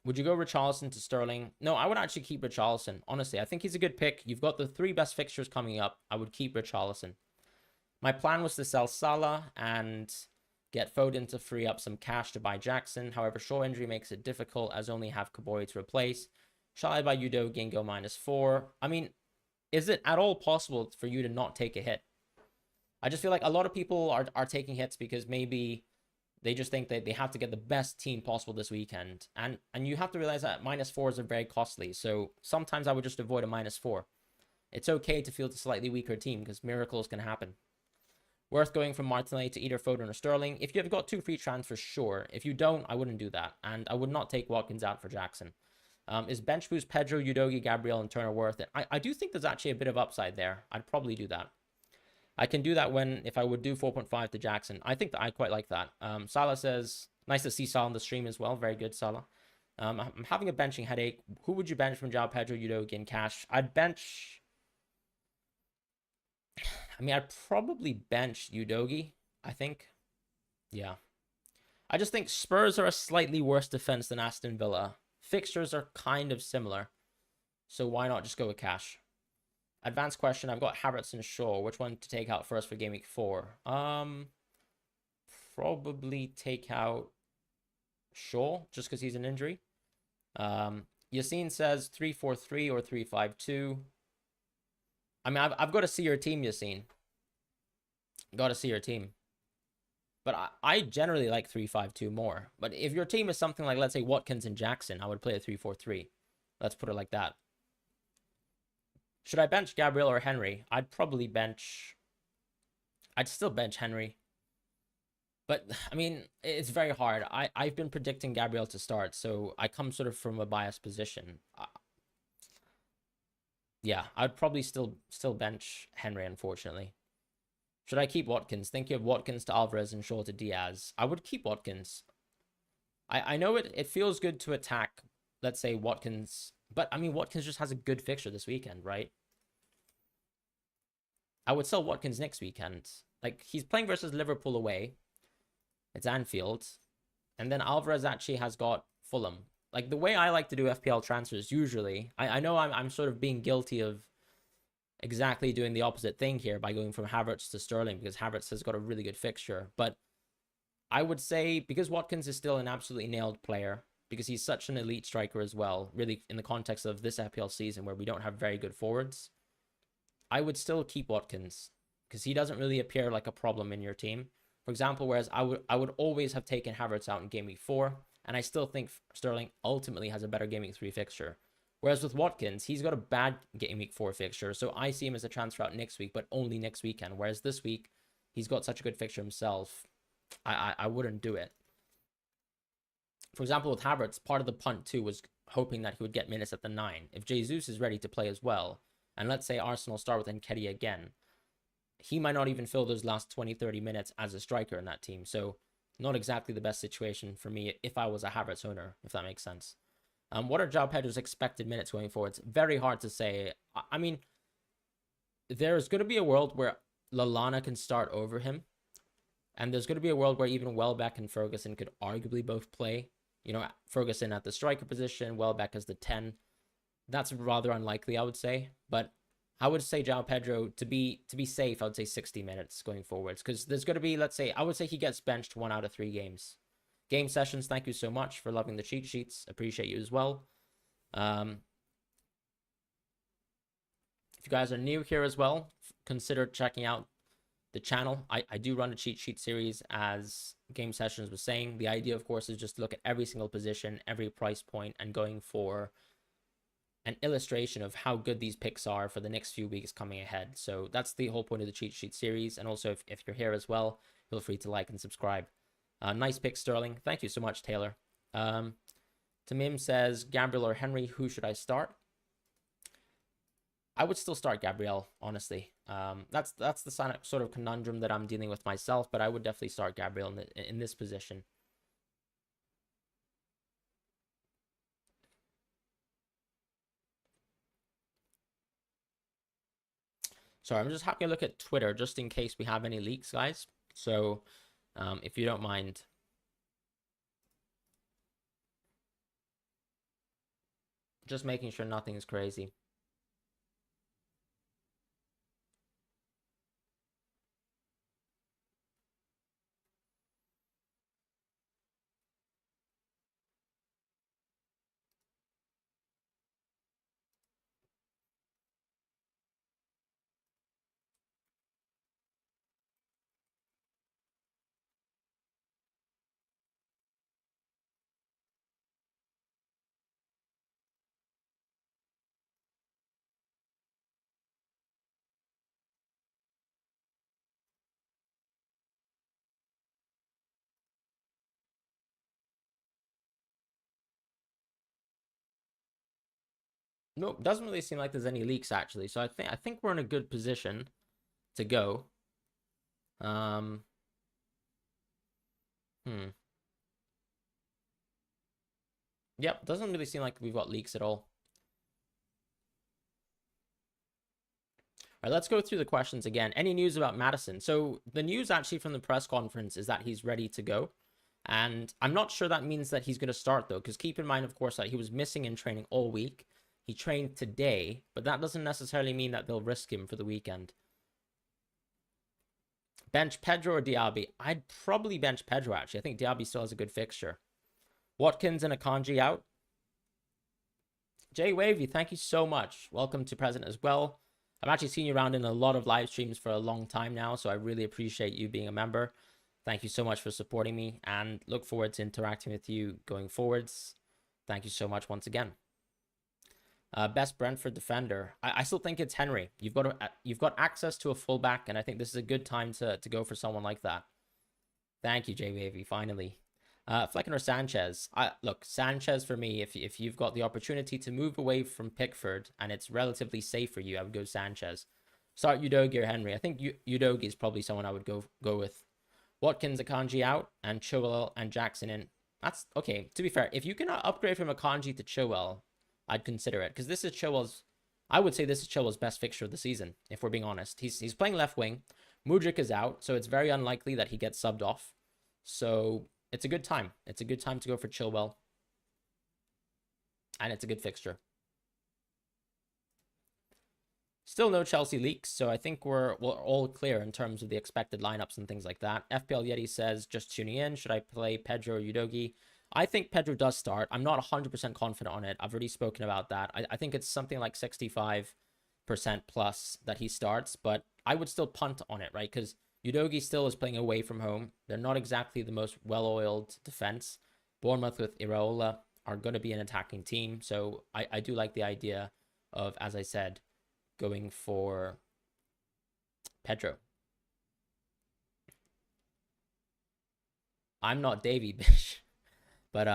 Would you go Richarlison to Sterling? No, I would actually keep Richarlison. Honestly, I think he's a good pick. You've got the 3 best fixtures coming up. I would keep Richarlison. My plan was to sell Salah and get Foden to free up some cash to buy Jackson. However, Shaw injury makes it difficult as only have Kabori to replace. Shall I buy Udogie and go -4? I mean, is it at all possible for you to not take a hit? I just feel like a lot of people are taking hits because maybe they just think that they have to get the best team possible this weekend. And you have to realize that -4s are very costly. So sometimes I would just avoid a -4. It's okay to field a slightly weaker team because miracles can happen. Worth going from Martinelli to either Foden or Sterling. If you've got 2 free transfers, sure. If you don't, I wouldn't do that. And I would not take Watkins out for Jackson. Is bench boost Pedro, Udogie, Gabriel, and Turner worth it? I do think there's actually a bit of upside there. I'd probably do that. I can do that if I would do 4.5 to Jackson. I think that I quite like that. Salah says, nice to see Salah on the stream as well. Very good, Salah. I'm having a benching headache. Who would you bench from João Pedro, Udogie, and Cash? I'd bench... I mean, I'd probably bench Udogi, I think. Yeah. I just think Spurs are a slightly worse defense than Aston Villa. Fixtures are kind of similar. So why not just go with cash? Advanced question. I've got Havertz and Shaw. Which one to take out first for Game Week 4? Probably take out Shaw, just because he's an injury. Yassine says 3-4-3 or 3-5-2. I mean, I've got to see your team, Yassine. Got to see your team. But I generally like 3-5-2 more. But if your team is something like, let's say, Watkins and Jackson, I would play a 3-4-3. Let's put it like that. Should I bench Gabriel or Henry? I'd probably bench... I'd still bench Henry. But, I mean, it's very hard. I've been predicting Gabriel to start, so I come sort of from a biased position. Yeah, I'd probably still bench Henry, unfortunately. Should I keep Watkins? Thinking of Watkins to Alvarez and Shaw to Diaz. I would keep Watkins. I know it feels good to attack, let's say, Watkins. But, I mean, Watkins just has a good fixture this weekend, right? I would sell Watkins next weekend. Like, he's playing versus Liverpool away. It's Anfield. And then Alvarez actually has got Fulham. Like, the way I like to do FPL transfers, usually, I know I'm sort of being guilty of exactly doing the opposite thing here by going from Havertz to Sterling, because Havertz has got a really good fixture. But I would say, because Watkins is still an absolutely nailed player, because he's such an elite striker as well, really in the context of this FPL season where we don't have very good forwards, I would still keep Watkins, because he doesn't really appear like a problem in your team. For example, whereas I would always have taken Havertz out in Game Week 4, and I still think Sterling ultimately has a better Game Week 3 fixture. Whereas with Watkins, he's got a bad Game Week 4 fixture, so I see him as a transfer out next week, but only next weekend. Whereas this week, he's got such a good fixture himself, I wouldn't do it. For example, with Havertz, part of the punt too was hoping that he would get minutes at the 9. If Jesus is ready to play as well, and let's say Arsenal start with Nketiah again, he might not even fill those last 20-30 minutes as a striker in that team. So not exactly the best situation for me if I was a Havertz owner, if that makes sense. What are João Pedro's expected minutes going forward? It's very hard to say. I mean, there's going to be a world where Lallana can start over him. And there's going to be a world where even Welbeck and Ferguson could arguably both play. You know, Ferguson at the striker position, Welbeck as the 10. That's rather unlikely, I would say. But I would say João Pedro, to be safe, I would say 60 minutes going forwards. Because there's going to be, let's say, I would say he gets benched 1 out of 3 games. Game Sessions, thank you so much for loving the cheat sheets. Appreciate you as well. If you guys are new here as well, consider checking out the channel. I do run a cheat sheet series, as Game Sessions was saying. The idea, of course, is just to look at every single position, every price point, and going for an illustration of how good these picks are for the next few weeks coming ahead. So that's the whole point of the cheat sheet series. And also, if you're here as well, feel free to like and subscribe. Nice pick, Sterling. Thank you so much, Taylor. Tamim says, Gabriel or Henry, who should I start? I would still start Gabriel, honestly. That's the sort of conundrum that I'm dealing with myself, but I would definitely start Gabriel in this position. Sorry, I'm just having a look at Twitter just in case we have any leaks, guys. So, if you don't mind. Just making sure nothing is crazy. No, it doesn't really seem like there's any leaks actually. So I think we're in a good position to go. Yep, doesn't really seem like we've got leaks at all. All right, let's go through the questions again. Any news about Madison? So the news actually from the press conference is that he's ready to go. And I'm not sure that means that he's going to start, though, because keep in mind, of course, that he was missing in training all week. He trained today, but that doesn't necessarily mean that they'll risk him for the weekend. Bench Pedro or Diaby? I'd probably bench Pedro, actually. I think Diaby still has a good fixture. Watkins and Akanji out. Jay Wavy, thank you so much. Welcome to President as well. I've actually seen you around in a lot of live streams for a long time now, so I really appreciate you being a member. Thank you so much for supporting me, and look forward to interacting with you going forwards. Thank you so much once again. Best Brentford defender. I still think it's Henry. You've got access to a fullback, and I think this is a good time to go for someone like that. Thank you, JVAV, finally. Flecken or Sanchez? Look, Sanchez for me, if you've got the opportunity to move away from Pickford and it's relatively safe for you, I would go Sanchez. Start Udogi or Henry. I think Udogi is probably someone I would go with. Watkins, Akanji out, and Chilwell and Jackson in. That's okay. To be fair, if you can upgrade from Akanji to Chilwell, I'd consider it, because this is Chilwell's. I would say this is Chilwell's best fixture of the season, if we're being honest. He's playing left wing. Mudryk is out, so it's very unlikely that he gets subbed off. So it's a good time. It's a good time to go for Chilwell. And it's a good fixture. Still no Chelsea leaks, so I think we're all clear in terms of the expected lineups and things like that. FPL Yeti says, just tuning in. Should I play Pedro or Udogi? I think Pedro does start. I'm not 100% confident on it. I've already spoken about that. I think it's something like 65% plus that he starts, but I would still punt on it, right? Because Udogi still is playing away from home. They're not exactly the most well-oiled defense. Bournemouth with Iraola are going to be an attacking team, so I do like the idea of, as I said, going for Pedro. I'm not Davey, bitch. But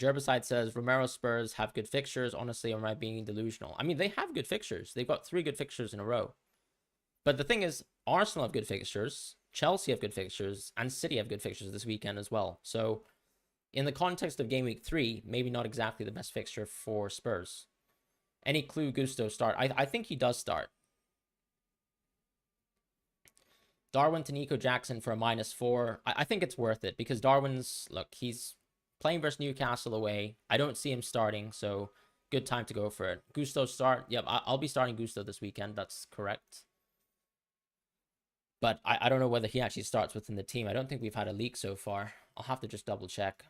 Gerbicide says, Romero Spurs have good fixtures. Honestly, or am I being delusional? I mean, they have good fixtures. They've got 3 good fixtures in a row. But the thing is, Arsenal have good fixtures, Chelsea have good fixtures, and City have good fixtures this weekend as well. So in the context of Game Week 3, maybe not exactly the best fixture for Spurs. Any clue Gusto start? I think he does start. Darwin to Nico Jackson for a -4. I think it's worth it, because Darwin's, look, he's playing versus Newcastle away. I don't see him starting, so good time to go for it. Gusto start. Yep, I'll be starting Gusto this weekend. That's correct. But I don't know whether he actually starts within the team. I don't think we've had a leak so far. I'll have to just double check.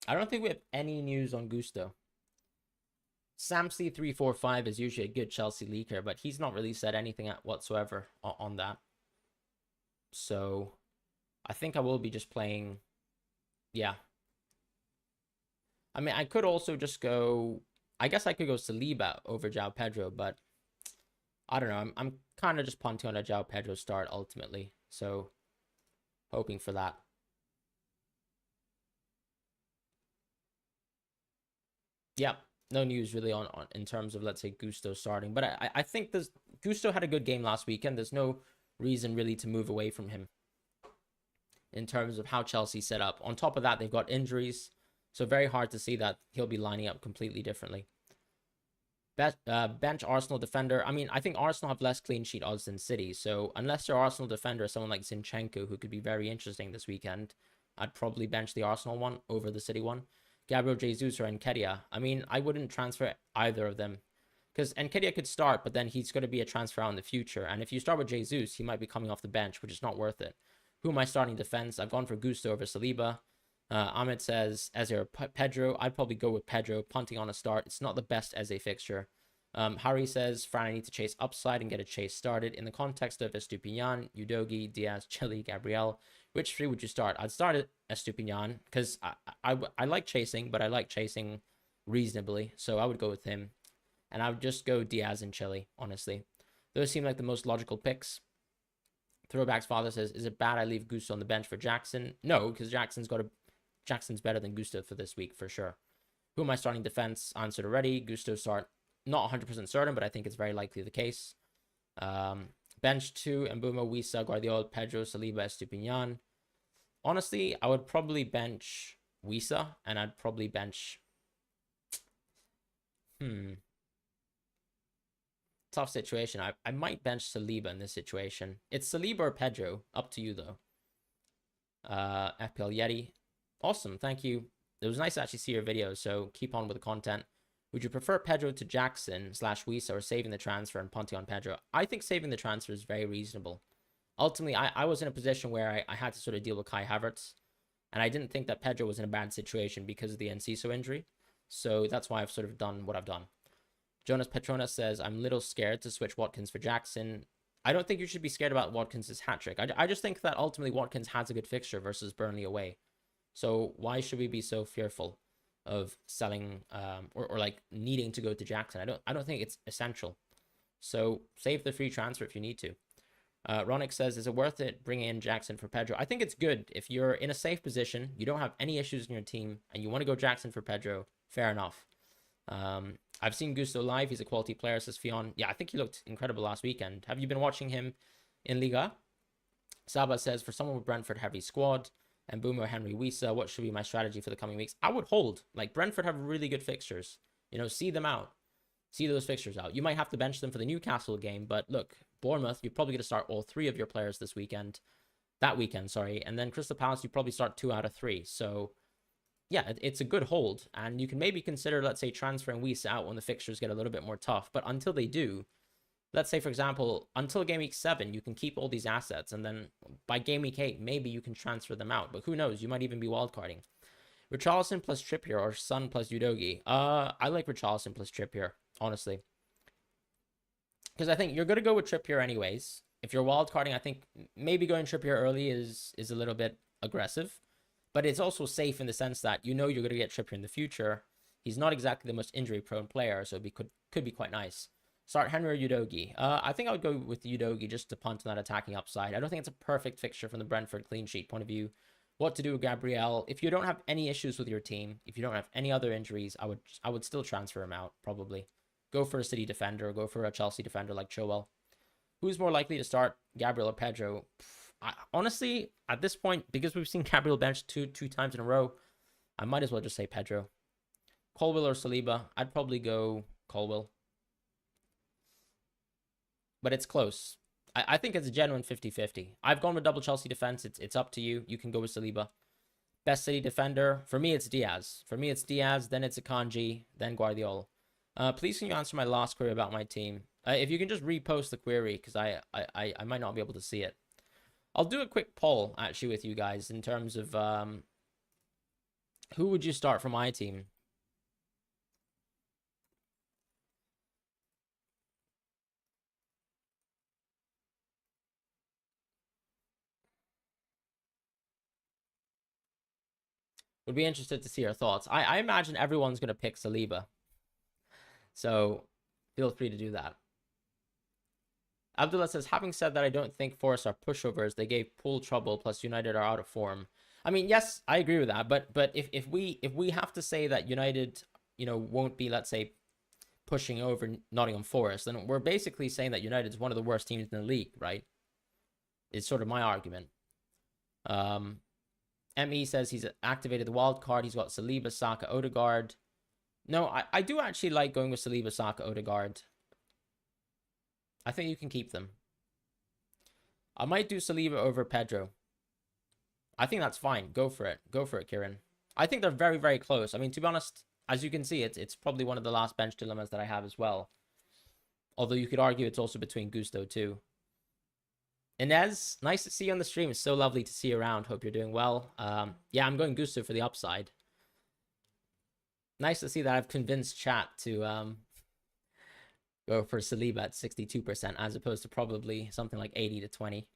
I don't think we have any news on Gusto. Samsey345 is usually a good Chelsea leaker, but he's not really said anything whatsoever on that. So I think I will be just playing. Yeah. I mean, I could also just go. I guess I could go Saliba over João Pedro, but I don't know. I'm kind of just punting on a João Pedro start ultimately. So hoping for that. Yeah, no news really on in terms of, let's say, Gusto starting. But I think Gusto had a good game last weekend. There's no reason really to move away from him in terms of how Chelsea set up. On top of that, they've got injuries, so very hard to see that he'll be lining up completely differently. Bench Arsenal defender. I mean, I think Arsenal have less clean sheet odds than City, so unless your Arsenal defender is someone like Zinchenko, who could be very interesting this weekend, I'd probably bench the Arsenal one over the City one. Gabriel Jesus or Nketiah. I mean, I wouldn't transfer either of them, because Nketiah could start, but then he's going to be a transfer out in the future. And if you start with Jesus, he might be coming off the bench, which is not worth it. Who am I starting defense? I've gone for Gusto over Saliba. Ahmed says, Eze or Pedro. I'd probably go with Pedro, punting on a start. It's not the best Eze fixture. Harry says, Fran, I need to chase upside and get a chase started. In the context of Estupinian, Udogi, Diaz, Chile, Gabriel, which 3 would you start? I'd start at Estupinian, because I like chasing, but I like chasing reasonably. So I would go with him. And I would just go Diaz and Chile, honestly. Those seem like the most logical picks. Throwback's father says, is it bad I leave Gusto on the bench for Jackson? No, because Jackson's better than Gusto for this week, for sure. Who am I starting defense? Answered already. Gusto start. Not 100% certain, but I think it's very likely the case. Bench 2, Mbuma, Wisa, Guardiola, Pedro, Saliba, Estupinian. Honestly, I would probably bench Wisa, and I'd probably bench... Tough situation. I might bench Saliba in this situation. It's Saliba or Pedro. Up to you, though. FPL Yeti. Awesome, thank you. It was nice to actually see your videos, so keep on with the content. Would you prefer Pedro to Jackson / Wisa or saving the transfer and punting on Pedro? I think saving the transfer is very reasonable. Ultimately, I was in a position where I had to sort of deal with Kai Havertz, and I didn't think that Pedro was in a bad situation because of the Enciso injury. So that's why I've sort of done what I've done. Jonas Petronas says, I'm a little scared to switch Watkins for Jackson. I don't think you should be scared about Watkins' hat-trick. I just think that ultimately Watkins has a good fixture versus Burnley away. So why should we be so fearful of selling or like needing to go to Jackson? I don't think it's essential. So save the free transfer if you need to. Ronick says, is it worth it bringing in Jackson for Pedro? I think it's good. If you're in a safe position, you don't have any issues in your team, and you want to go Jackson for Pedro, fair enough. I've seen Gusto live. He's a quality player, says Fionn. Yeah, I think he looked incredible last weekend. Have you been watching him in Liga? Saba says, for someone with Brentford heavy squad and Boomer, Henry, Wisa, what should be my strategy for the coming weeks? I would hold. Like, Brentford have really good fixtures. You know, see them out. See those fixtures out. You might have to bench them for the Newcastle game, but look, Bournemouth, you're probably going to start all 3 of your players this weekend. That weekend, sorry. And then Crystal Palace, you probably start 2 out of 3. So, yeah, it's a good hold. And you can maybe consider, let's say, transferring Wisa out when the fixtures get a little bit more tough. But until they do, let's say, for example, until game week 7, you can keep all these assets. And then by game week 8, maybe you can transfer them out. But who knows? You might even be wildcarding. Richarlison plus Trippier or Son plus Udogi. I like Richarlison plus Trippier, honestly. Because I think you're going to go with Trippier anyways. If you're wildcarding, I think maybe going Trippier early is a little bit aggressive. But it's also safe in the sense that you know you're going to get Trippier in the future. He's not exactly the most injury-prone player, so it could be quite nice. Start Henry or Udogi. I think I would go with Udogi just to punt on that attacking upside. I don't think it's a perfect fixture from the Brentford clean sheet point of view. What to do with Gabriel? If you don't have any issues with your team, if you don't have any other injuries, I would still transfer him out, probably. Go for a City defender, or go for a Chelsea defender like Chilwell. Who's more likely to start, Gabriel or Pedro? Honestly, at this point, because we've seen Gabriel bench two times in a row, I might as well just say Pedro. Colwill or Saliba? I'd probably go Colwill. But it's close. I think it's a genuine 50-50. I've gone with double Chelsea defense. It's up to you. You can go with Saliba. Best City defender? For me, it's Diaz. Then it's Akanji, then Guardiola. Please can you answer my last query about my team? If you can just repost the query, because I might not be able to see it. I'll do a quick poll, actually, with you guys in terms of who would you start for my team? Would be interested to see your thoughts. I imagine everyone's going to pick Saliba. So feel free to do that. Abdullah says, having said that, I don't think Forest are pushovers. They gave Pool trouble, plus United are out of form. I mean, yes, I agree with that. But if we have to say that United, you know, won't be, let's say, pushing over Nottingham Forest, then we're basically saying that United is one of the worst teams in the league, right? Is sort of my argument. ME says he's activated the wild card. He's got Saliba, Saka, Odegaard. No, I do actually like going with Saliba, Saka, Odegaard. I think you can keep them. I might do Saliba over Pedro. I think that's fine. Go for it. Go for it, Kieran. I think they're very, very close. I mean, to be honest, as you can see, it's probably one of the last bench dilemmas that I have as well. Although you could argue it's also between Gusto too. Inez, nice to see you on the stream. It's so lovely to see you around. Hope you're doing well. Yeah, I'm going Gusto for the upside. Nice to see that I've convinced chat to go for Saliba at 62% as opposed to probably something like 80 to 20.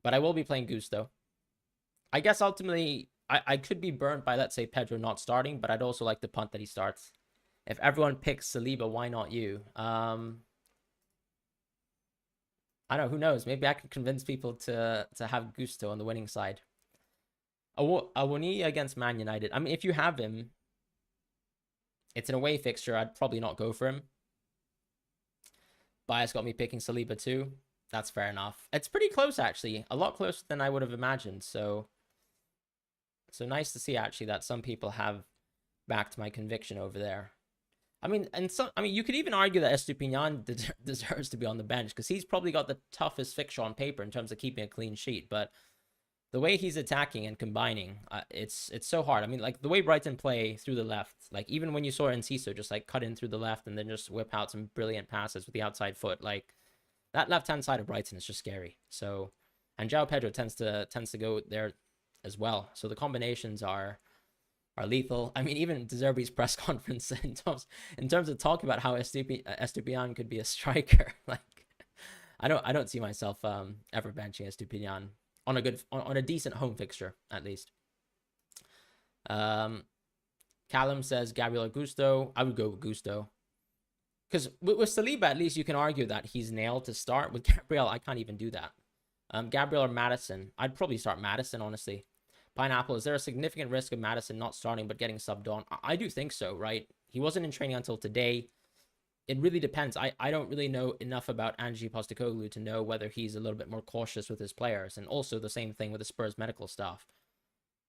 But I will be playing Gusto. I guess ultimately I could be burnt by, let's say, Pedro not starting, but I'd also like the punt that he starts. If everyone picks Saliba, why not you? I don't know, who knows? Maybe I can convince people to have Gusto on the winning side. Awoniyi against Man United. I mean, if you have him, it's an away fixture. I'd probably not go for him. Bias got me picking Saliba too. That's fair enough. It's pretty close, actually. A lot closer than I would have imagined. So nice to see, actually, that some people have backed my conviction over there. I mean, you could even argue that Estupinian deserves to be on the bench because he's probably got the toughest fixture on paper in terms of keeping a clean sheet. But the way he's attacking and combining, it's so hard. I mean, like the way Brighton play through the left, like even when you saw Enciso just like cut in through the left and then just whip out some brilliant passes with the outside foot, like that left-hand side of Brighton is just scary. So, and João Pedro tends to go there as well. So the combinations are lethal. I mean, even De Zerbi's press conference in terms of talking about how Estupiñán could be a striker, like I don't see myself ever benching Estupiñán on a decent home fixture at least. Callum says Gabriel Augusto. I would go with Gusto. Because with Saliba, at least you can argue that he's nailed to start. With Gabriel, I can't even do that. Gabriel or Maddison? I'd probably start Maddison, honestly. Pineapple, is there a significant risk of Maddison not starting but getting subbed on? I do think so, right? He wasn't in training until today. It really depends. I don't really know enough about Ange Postecoglou to know whether he's a little bit more cautious with his players. And also the same thing with the Spurs medical staff.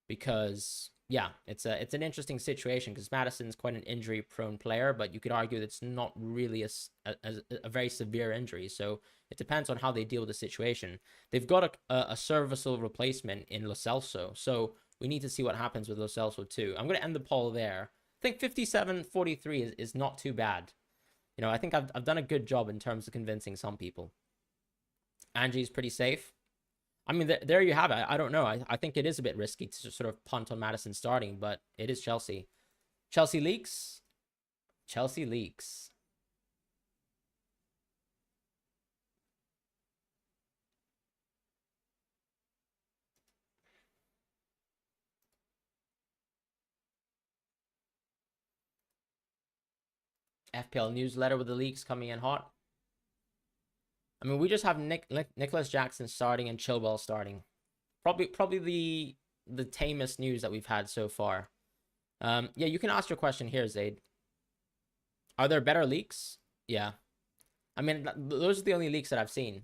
Because, yeah, it's an interesting situation because Maddison's quite an injury-prone player, but you could argue that it's not really a very severe injury. So it depends on how they deal with the situation. They've got a serviceable replacement in Lo Celso, so we need to see what happens with Lo Celso too. I'm going to end the poll there. I think 57-43 is not too bad. You know, I think I've done a good job in terms of convincing some people. Angie's pretty safe. I mean, there you have it. I don't know. I think it is a bit risky to sort of punt on Maddison starting, but it is Chelsea. Chelsea leaks. Chelsea leaks. FPL newsletter with the leaks coming in hot. I mean, we just have Nicholas Jackson starting and Chilwell starting. Probably the tamest news that we've had so far. Yeah, you can ask your question here, Zaid. Are there better leaks? Yeah. I mean, those are the only leaks that I've seen.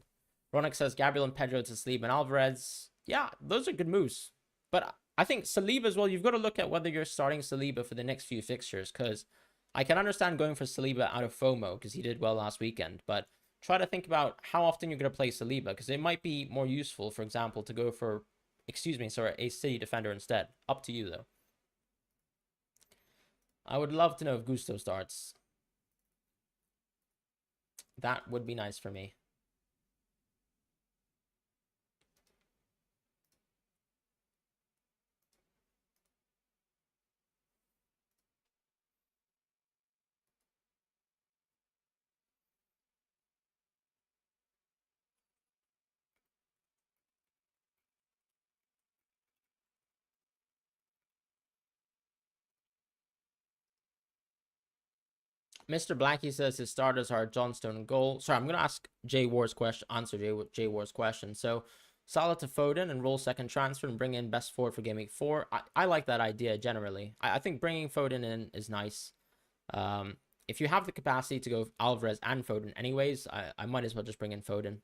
Ronak says Gabriel and Pedro to Saliba and Alvarez. Yeah, those are good moves. But I think Saliba as well, you've got to look at whether you're starting Saliba for the next few fixtures, because I can understand going for Saliba out of FOMO because he did well last weekend, but try to think about how often you're going to play Saliba, because it might be more useful, for example, to go for, a City defender instead. Up to you, though. I would love to know if Gusto starts. That would be nice for me. Mr. Blackie says his starters are Johnstone and goal. Sorry, I'm going to ask Jay Ward's question, answer Jay Ward's question. So, Salah to Foden and roll second transfer and bring in best forward for Gameweek 4. I like that idea generally. I think bringing Foden in is nice. If you have the capacity to go Alvarez and Foden anyways, I might as well just bring in Foden.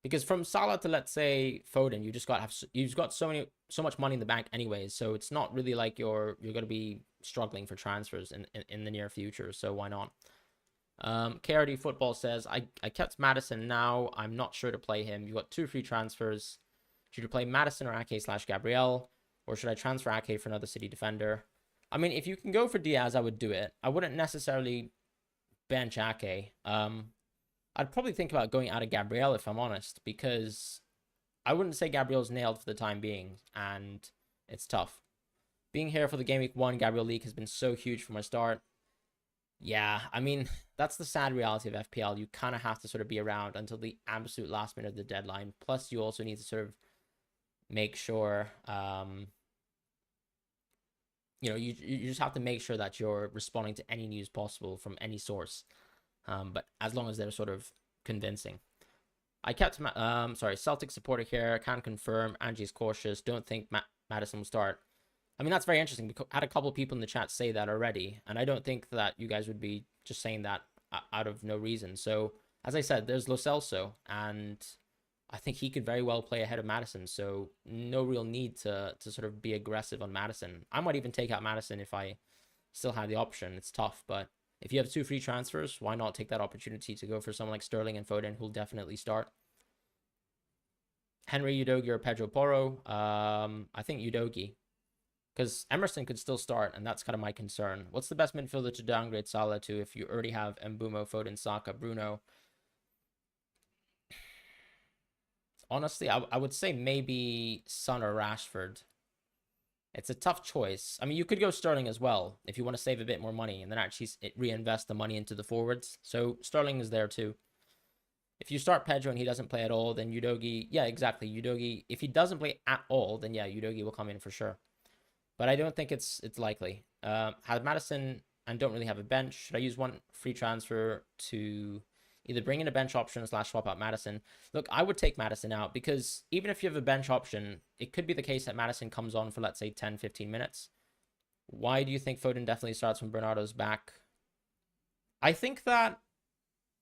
Because from Salah to, let's say, Foden, you've got so much money in the bank anyways, so it's not really like you're going to be struggling for transfers in the near future, so why not? KRD Football says, I kept Maddison now. I'm not sure to play him. You've got 2 free transfers. Should you play Maddison or Ake/Gabriel? Or should I transfer Ake for another City defender? I mean, if you can go for Diaz, I would do it. I wouldn't necessarily bench Ake. I'd probably think about going out of Gabriel, if I'm honest, because I wouldn't say Gabriel's nailed for the time being, and it's tough. Being here for the Game Week 1 Gabriel league has been so huge from my start. Yeah, I mean, that's the sad reality of FPL. You kind of have to sort of be around until the absolute last minute of the deadline. Plus, you also need to sort of make sure, you just have to make sure that you're responding to any news possible from any source. But as long as they're sort of convincing. I kept, Celtic supporter here. Can confirm. Angie's cautious. Don't think Maddison will start. I mean, that's very interesting. We had a couple people in the chat say that already, and I don't think that you guys would be just saying that out of no reason. So, as I said, there's Lo Celso, and I think he could very well play ahead of Madison. So, no real need to sort of be aggressive on Madison. I might even take out Madison if I still had the option. It's tough, but if you have 2 free transfers, why not take that opportunity to go for someone like Sterling and Foden, who'll definitely start? Henry, Udogi, or Pedro Porro? I think Udogi. Because Emerson could still start, and that's kind of my concern. What's the best midfielder to downgrade Salah to if you already have Mbumo, Foden, Saka, Bruno? Honestly, I would say maybe Son or Rashford. It's a tough choice. I mean, you could go Sterling as well if you want to save a bit more money and then actually reinvest the money into the forwards. So Sterling is there too. If you start Pedro and he doesn't play at all, then Udogi, yeah, exactly. Udogi, if he doesn't play at all, then yeah, Udogi will come in for sure. But I don't think it's likely. Have Madison and don't really have a bench. Should I use one free transfer to either bring in a bench option / swap out Madison? Look, I would take Madison out because even if you have a bench option, it could be the case that Madison comes on for, let's say, 10, 15 minutes. Why do you think Foden definitely starts when Bernardo's back? I think that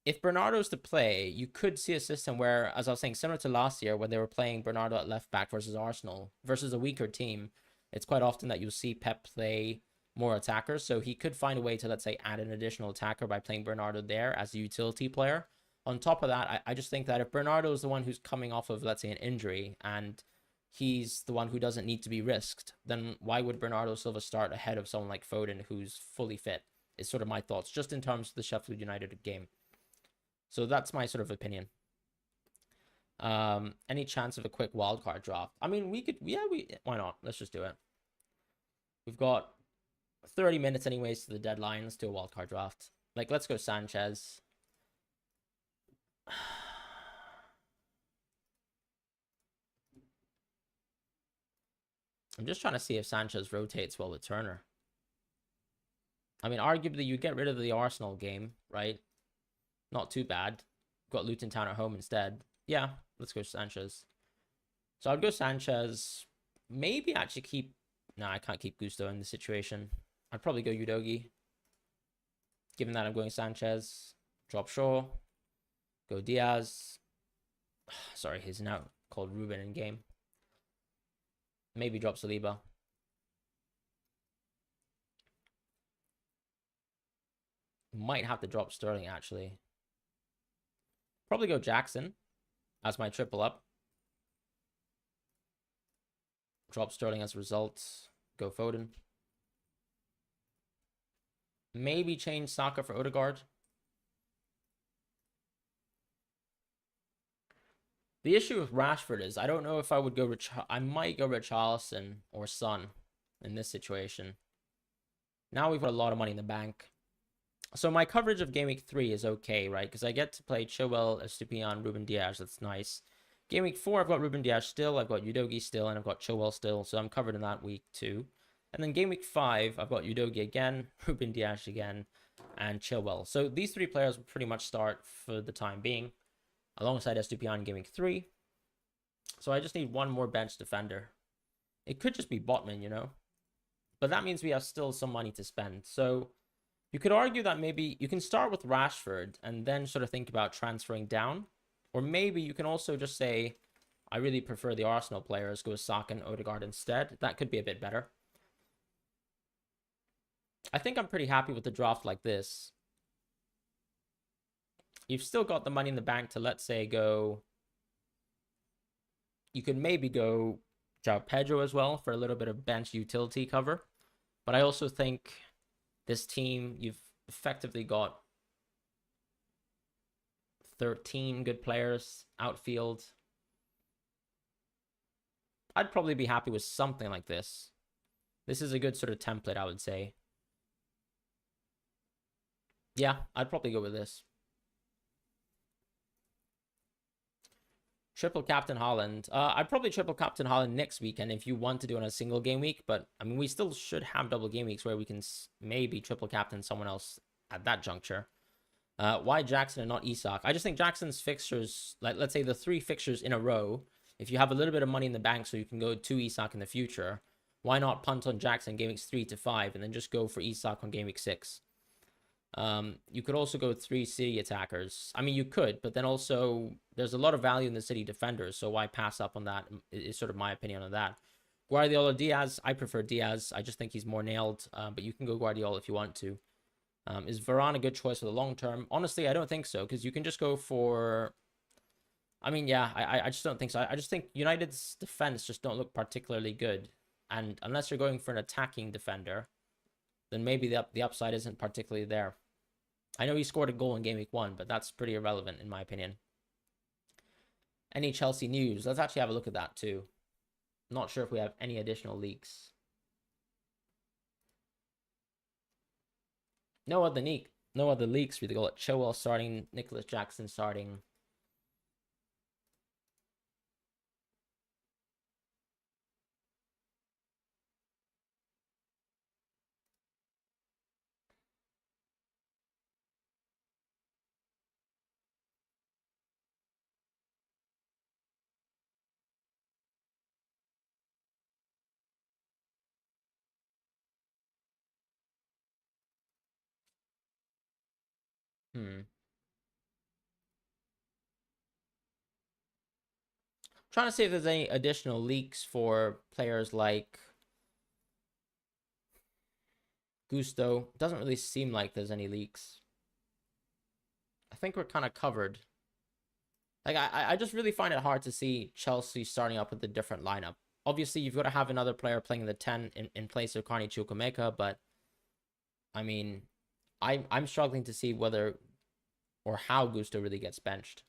if Bernardo's to play, you could see a system where, as I was saying, similar to last year, where they were playing Bernardo at left back versus Arsenal, versus a weaker team, it's quite often that you'll see Pep play more attackers. So he could find a way to, let's say, add an additional attacker by playing Bernardo there as a utility player. On top of that, I just think that if Bernardo is the one who's coming off of, let's say, an injury and he's the one who doesn't need to be risked, then why would Bernardo Silva start ahead of someone like Foden who's fully fit? Is sort of my thoughts, just in terms of the Sheffield United game. So that's my sort of opinion. Any chance of a quick wildcard draft? I mean, we could, yeah, why not? Let's just do it. We've got 30 minutes anyways to the deadline. Let's do a wildcard draft. Like, let's go Sanchez. I'm just trying to see if Sanchez rotates well with Turner. I mean, arguably, you get rid of the Arsenal game, right? Not too bad. Got Luton Town at home instead. Yeah, let's go Sanchez. So I'd go Sanchez. Maybe actually keep... No, I can't keep Gusto in this situation. I'd probably go Udogi. Given that I'm going Sanchez. Drop Shaw. Go Diaz. Sorry, he's now called Ruben in game. Maybe drop Saliba. Might have to drop Sterling, actually. Probably go Jackson as my triple up. Drop Sterling as a result. Go Foden. Maybe change Saka for Odegaard. The issue with Rashford is I don't know if I would go... I might go Richarlison or Son in this situation. Now we've got a lot of money in the bank. So my coverage of Game Week 3 is okay, right? Because I get to play Chilwell, Estupiñán, Ruben Diaz. That's nice. Game Week 4, I've got Ruben Diaz still. I've got Udogi still. And I've got Chilwell still. So I'm covered in that week too. And then Game Week 5, I've got Udogi again, Ruben Diaz again, and Chilwell. So these 3 players will pretty much start for the time being, alongside Estupiñán in Game Week 3. So I just need one more bench defender. It could just be Botman, you know? But that means we have still some money to spend. So you could argue that maybe you can start with Rashford and then sort of think about transferring down. Or maybe you can also just say, I really prefer the Arsenal players, go with Saka and Odegaard instead. That could be a bit better. I think I'm pretty happy with the draft like this. You've still got the money in the bank to, let's say, go... You could maybe go João Pedro as well for a little bit of bench utility cover. But I also think this team, you've effectively got 13 good players, outfield. I'd probably be happy with something like this. This is a good sort of template, I would say. Yeah, I'd probably go with this. Triple Captain Haaland. I'd probably triple Captain Haaland next weekend if you want to do it on a single game week. But, I mean, we still should have double game weeks where we can maybe triple captain someone else at that juncture. Why Jackson and not Isak? I just think Jackson's fixtures, like let's say the 3 fixtures in a row, if you have a little bit of money in the bank so you can go to Isak in the future, Why not punt on Jackson game weeks 3 to 5 and then just go for Isak on game week 6? You could also go with 3 City attackers. I mean, you could, but then also there's a lot of value in the City defenders, so why pass up on that? Is sort of my opinion on that. Guardiola, Diaz, I prefer Diaz. I just think he's more nailed, but you can go Guardiola if you want to. Is Varane a good choice for the long term? Honestly, I don't think so, because you can just go for... I mean, yeah, I just don't think so. I just think United's defense just don't look particularly good. And unless you're going for an attacking defender, then maybe the upside isn't particularly there. I know he scored a goal in game week 1, but that's pretty irrelevant in my opinion. Any Chelsea news? Let's actually have a look at that too. Not sure if we have any additional leaks. No other leaks. We got Chilwell starting, Nicholas Jackson starting. Trying to see if there's any additional leaks for players like Gusto. Doesn't really seem like there's any leaks. I think we're kind of covered. Like, I just really find it hard to see Chelsea starting up with a different lineup. Obviously, you've got to have another player playing the 10 in place of Carney Chukwuemeka, but I mean, I'm struggling to see whether or how Gusto really gets benched.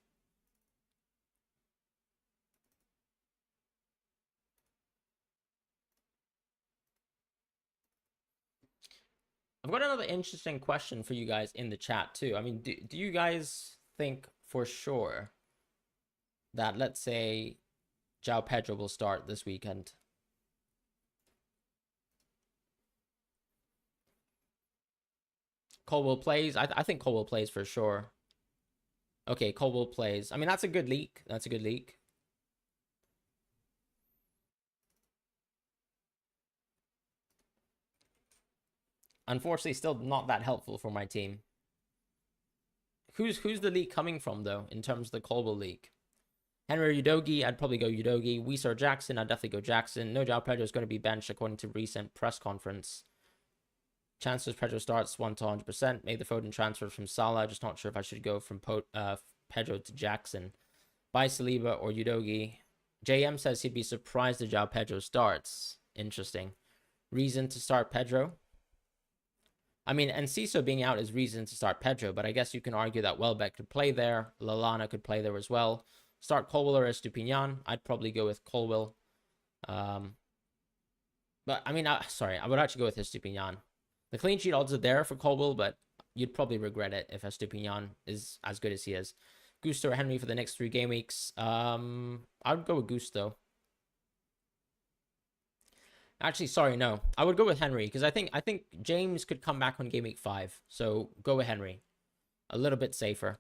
I've got another interesting question for you guys in the chat too. I mean, do you guys think for sure that, let's say, João Pedro will start this weekend? Colwell plays. I think Colwell plays for sure. Okay, Colwell plays. I mean, that's a good leak. That's a good leak. Unfortunately, still not that helpful for my team. Who's the leak coming from, though, in terms of the Colwell leak? Henry Udogie, I'd probably go Udogie. Weiss or Jackson, I'd definitely go Jackson. No doubt Pedro is going to be benched according to recent press conference. Chances Pedro starts 1 to 100%. Made the Foden transfer from Salah. Just not sure if I should go from Pedro to Jackson. Buy Saliba or Udogie. JM says he'd be surprised if João Pedro starts. Interesting. Reason to start Pedro? I mean, Enciso being out is reason to start Pedro, but I guess you can argue that Welbeck could play there. Lallana could play there as well. Start Colwell or Estupinian. I'd probably go with Colwell. But I mean, sorry, I would actually go with Estupinian. The clean sheet odds are there for Colwell, but you'd probably regret it if Estupinian is as good as he is. Gusto or Henry for the next 3 game weeks. I would go with Gusto. Actually, sorry, no. I would go with Henry because I think James could come back on game week 5. So go with Henry. A little bit safer.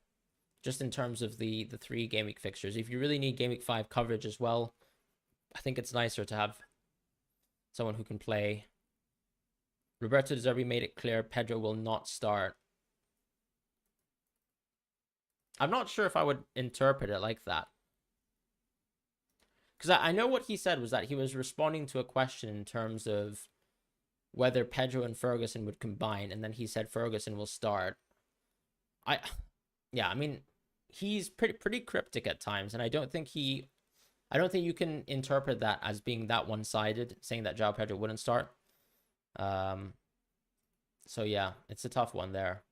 Just in terms of the 3 game week fixtures. If you really need game week 5 coverage as well, I think it's nicer to have someone who can play. Roberto De Zerbi made it clear Pedro will not start. I'm not sure if I would interpret it like that. Because I know what he said was that he was responding to a question in terms of whether Pedro and Ferguson would combine, and then he said Ferguson will start. I mean, he's pretty cryptic at times, and I don't think you can interpret that as being that one-sided, saying that João Pedro wouldn't start. So yeah, it's a tough one there.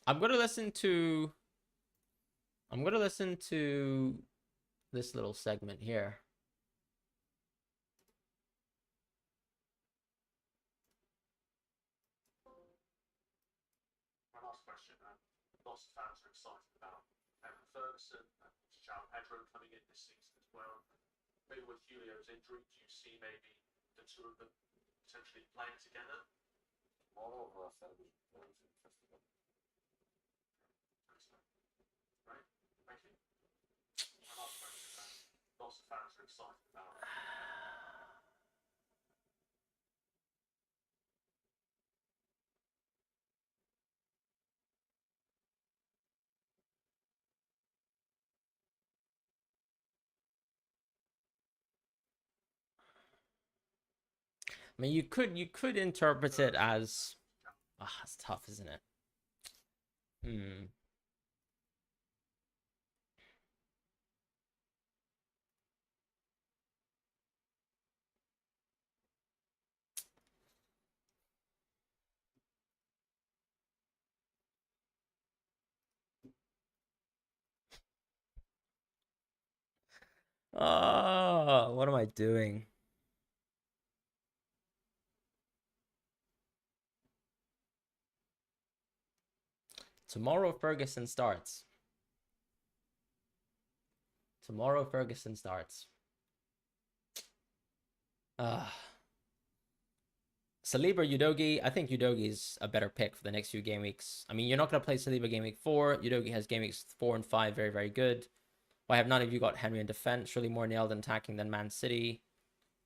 I'm gonna listen to this little segment here. My last question, lots of fans are excited about Evan Ferguson and João Pedro coming in this season as well. Maybe with Julio's injury, do you see maybe the two of them potentially playing together? Moreover, I said it was very interesting. Right, thank you. My last question, lots of fans are excited about. I mean, you could interpret it as, it's tough, isn't it? Oh, what am I doing? Tomorrow Ferguson starts. Tomorrow Ferguson starts. Saliba or Udogie? I think Udogie is a better pick for the next few game weeks. I mean, you're not going to play Saliba game week 4. Udogie has game weeks 4 and 5 very, very good. Why have none of you got Henry in defense? Surely more nailed and attacking than Man City.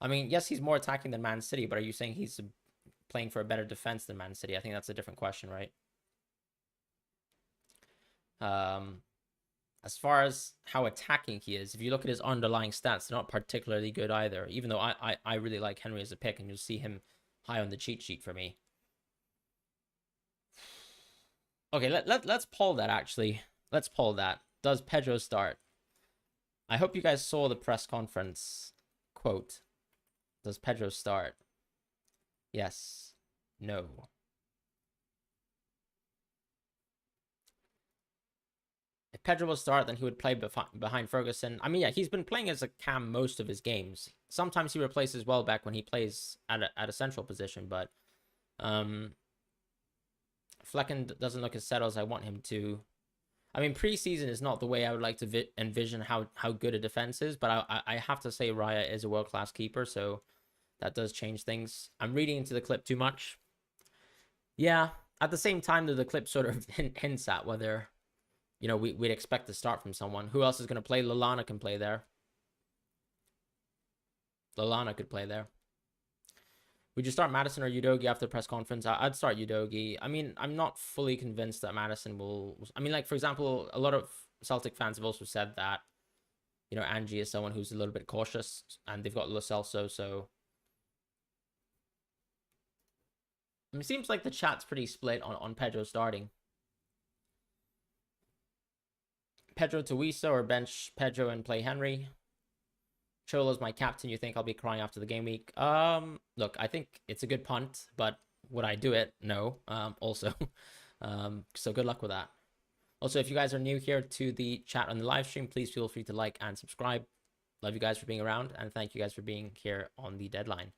I mean, yes, he's more attacking than Man City, but are you saying he's playing for a better defense than Man City? I think that's a different question, right? As far as how attacking he is, if you look at his underlying stats, they're not particularly good either, even though I really like Henry as a pick, and you'll see him high on the cheat sheet for me. Okay, let's poll that, actually. Let's poll that. Does Pedro start? I hope you guys saw the press conference quote. Does Pedro start? Yes. No. If Pedro will start, then he would play behind Ferguson. I mean, yeah, he's been playing as a cam most of his games. Sometimes he replaces Welbeck when he plays at a central position, but Flecken doesn't look as settled as I want him to. I mean, preseason is not the way I would like to envision how good a defense is, but I have to say Raya is a world-class keeper, so that does change things. I'm reading into the clip too much. Yeah, at the same time, the clip sort of hints at whether, you know, we'd expect to start from someone. Who else is going to play? Lallana can play there. Lallana could play there. Would you start Madison or Udogie after the press conference? I'd start Udogie. I mean, I'm not fully convinced that Madison will... I mean, like, for example, a lot of Celtic fans have also said that, you know, Angie is someone who's a little bit cautious, and they've got Lo Celso, so... I mean, it seems like the chat's pretty split on Pedro starting. Pedro to Wisa or bench Pedro and play Henry? Cholo's my captain. You think I'll be crying after the game week? Look, I think it's a good punt, but would I do it? No. Also, so good luck with that. Also, if you guys are new here to the chat on the live stream, please feel free to like and subscribe. Love you guys for being around, and thank you guys for being here on the deadline.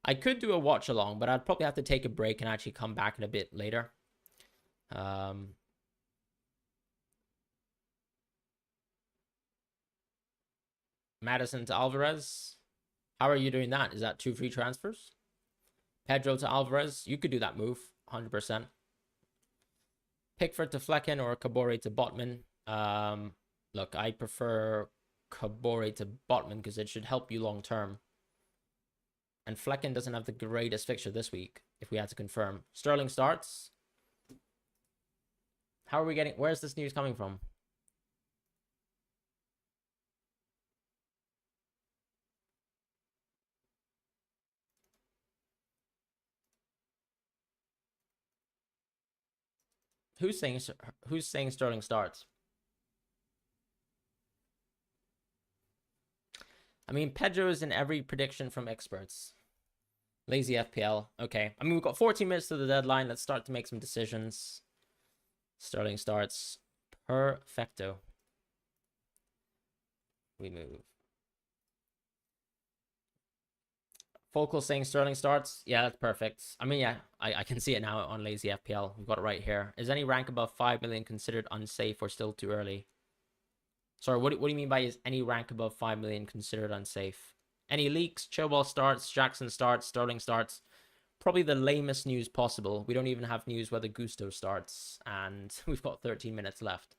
I could do a watch along, but I'd probably have to take a break and actually come back in a bit later. Madison to Alvarez. How are you doing that? Is that 2 free transfers? Pedro to Alvarez. You could do that move, 100%. Pickford to Flecken or Kabore to Botman. Look, I prefer Kabore to Botman because it should help you long term. And Flecken doesn't have the greatest fixture this week, if we had to confirm. Sterling starts. How are we getting... Where's this news coming from? Who's saying Sterling starts? I mean, Pedro is in every prediction from experts. Lazy FPL. Okay. I mean, we've got 14 minutes to the deadline. Let's start to make some decisions. Sterling starts. Perfecto. We move. Focal saying Sterling starts. Yeah, that's perfect. I mean, yeah, I can see it now on Lazy FPL. We've got it right here. Is any rank above 5 million considered unsafe or still too early? Sorry, what do you mean by is any rank above 5 million considered unsafe? Any leaks? Chilwell starts, Jackson starts, Sterling starts. Probably the lamest news possible. We don't even have news whether Gusto starts, and we've got 13 minutes left.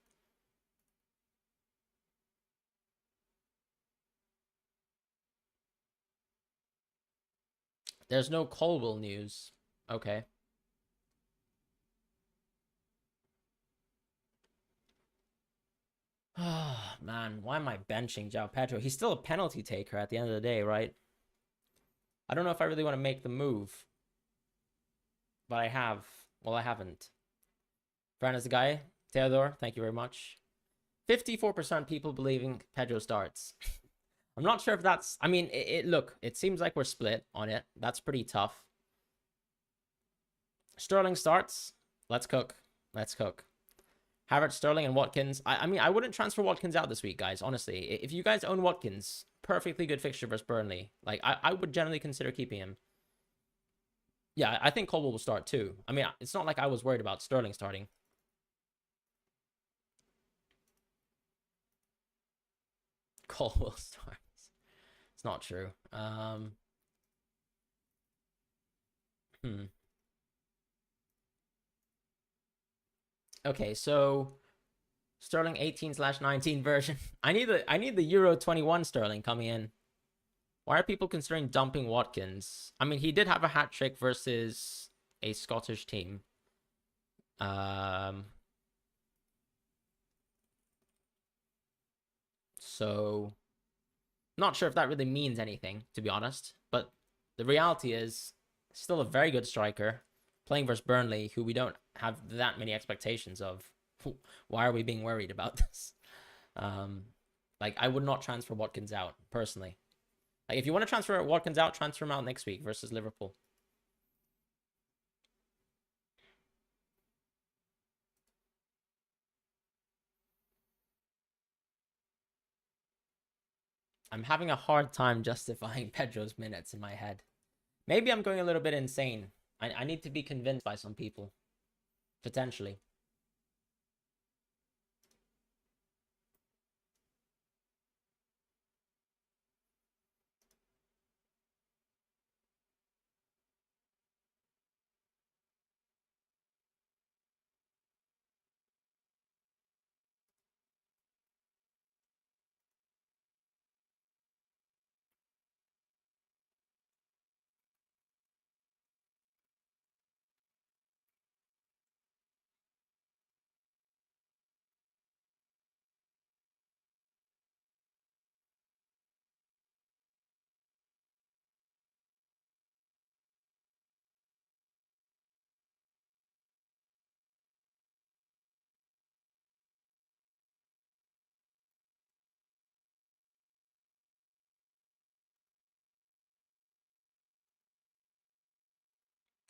There's no Colwell news. Okay. Oh, man, why am I benching João Pedro? He's still a penalty taker at the end of the day, right? I don't know if I really want to make the move. But I have. Well, I haven't. Fran is the guy. Theodore, thank you very much. 54% people believing Pedro starts. I'm not sure if that's... I mean, look, it seems like we're split on it. That's pretty tough. Sterling starts. Let's cook. Let's cook. Havertz, Sterling, and Watkins. I mean, I wouldn't transfer Watkins out this week, guys, honestly. If you guys own Watkins, perfectly good fixture versus Burnley. Like, I would generally consider keeping him. Yeah, I think Colwell will start too. I mean, it's not like I was worried about Sterling starting. Colwell starts. It's not true. Okay, so Sterling 18/19 version. I need the Euro 21 Sterling coming in. Why are people considering dumping Watkins? I mean, he did have a hat trick versus a Scottish team. So not sure if that really means anything, to be honest. But the reality is, still a very good striker playing versus Burnley, who we don't have that many expectations of. Why are we being worried about this? Like, I would not transfer Watkins out, personally. Like, if you want to transfer Watkins out, transfer him out next week versus Liverpool. I'm having a hard time justifying Pedro's minutes in my head. Maybe I'm going a little bit insane. I need to be convinced by some people. Potentially.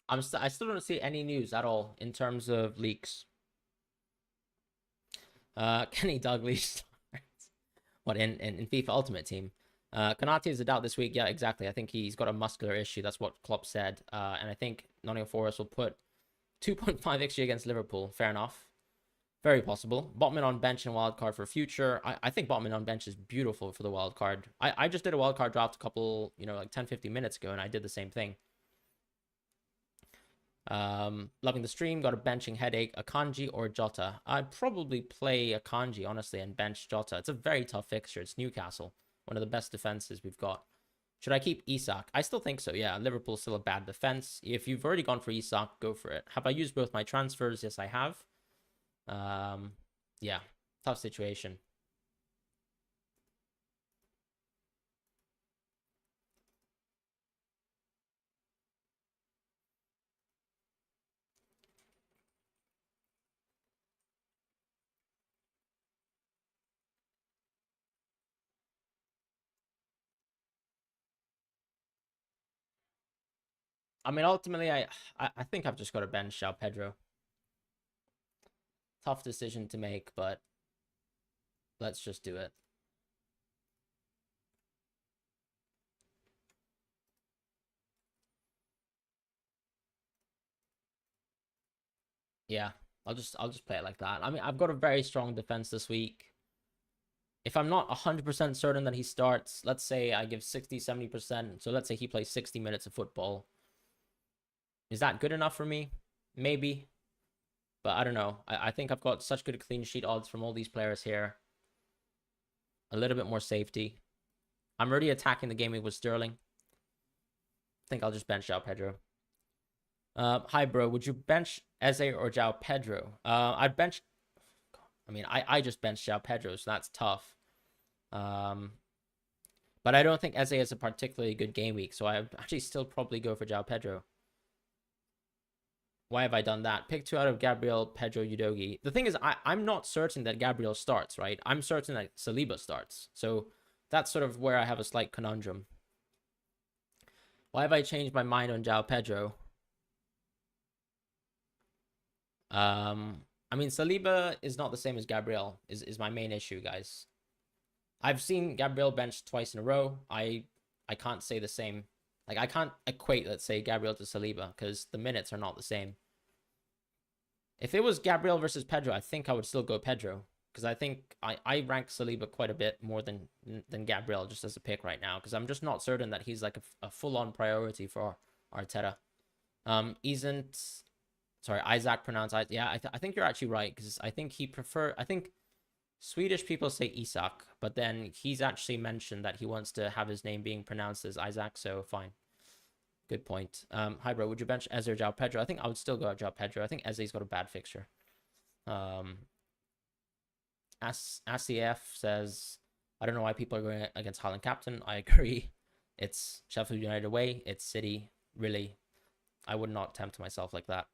I still don't see any news at all in terms of leaks. Kenny Dalglish starts. What, in FIFA Ultimate Team? Konate is a doubt this week. Yeah, exactly. I think he's got a muscular issue. That's what Klopp said. And I think Nottingham Forest will put 2.5 XG against Liverpool. Fair enough. Very possible. Botman on bench and wildcard for future. I think Botman on bench is beautiful for the wildcard. I just did a wildcard draft a couple, like 10, 15 minutes ago, and I did the same thing. Loving the stream. Got a benching headache. Akanji or Jota? I'd probably play Akanji, honestly, and bench Jota. It's a very tough fixture. It's Newcastle, one of the best defenses we've got. Should I keep Isak? I still think so, yeah. Liverpool's still a bad defense. If you've already gone for Isak, go for it. Have I used both my transfers? Yes, I have. Yeah, tough situation. I mean, ultimately, I think I've just got to bench João Pedro. Tough decision to make, but let's just do it. Yeah, I'll just play it like that. I mean, I've got a very strong defense this week. If I'm not 100% certain that he starts, let's say I give 60, 70%. So let's say he plays 60 minutes of football. Is that good enough for me? Maybe. But I don't know. I think I've got such good clean sheet odds from all these players here. A little bit more safety. I'm already attacking the game week with Sterling. I think I'll just bench out Pedro. Hi, bro. Would you bench Eze or João Pedro? I'd bench. I mean, I just benched João Pedro, so that's tough. But I don't think Eze has a particularly good game week, so I actually still probably go for João Pedro. Why have I done that? Pick 2 out of Gabriel, Pedro, Udogi. The thing is, I'm not certain that Gabriel starts, right? I'm certain that Saliba starts. So that's sort of where I have a slight conundrum. Why have I changed my mind on João Pedro? I mean, Saliba is not the same as Gabriel, is my main issue, guys. I've seen Gabriel benched twice in a row. I can't say the same. Like, I can't equate, let's say, Gabriel to Saliba, because the minutes are not the same. If it was Gabriel versus Pedro, I think I would still go Pedro, because I think I rank Saliba quite a bit more than Gabriel just as a pick right now, because I'm just not certain that he's like a full-on priority for Arteta. Isaac pronounced Isaac. Yeah, I think you're actually right, because I think I think Swedish people say Isak, but then he's actually mentioned that he wants to have his name being pronounced as Isaac, so fine. Good point. Hi, bro. Would you bench Eze or João Pedro? I think I would still go João Pedro. I think Eze's got a bad fixture. ACF says, I don't know why people are going against Haaland captain. I agree. It's Sheffield United away. It's City. Really, I would not tempt myself like that.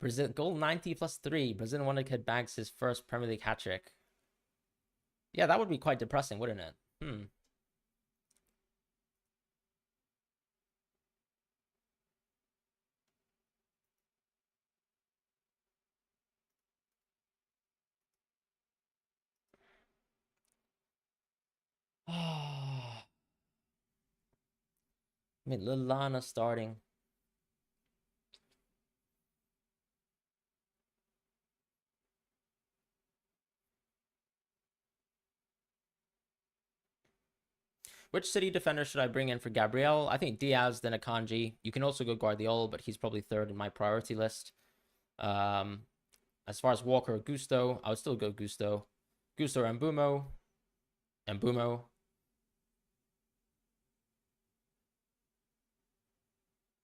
Brazil goal 90 plus 3. Brazil Wonderkid bags his first Premier League hat trick. Yeah, that would be quite depressing, wouldn't it? I mean, Lallana starting. Which City defender should I bring in for Gabriel? I think Diaz, then Akanji. You can also go Guardiola, but he's probably third in my priority list. As far as Walker or Gusto, I would still go Gusto. Gusto or Mbumo. Mbumo.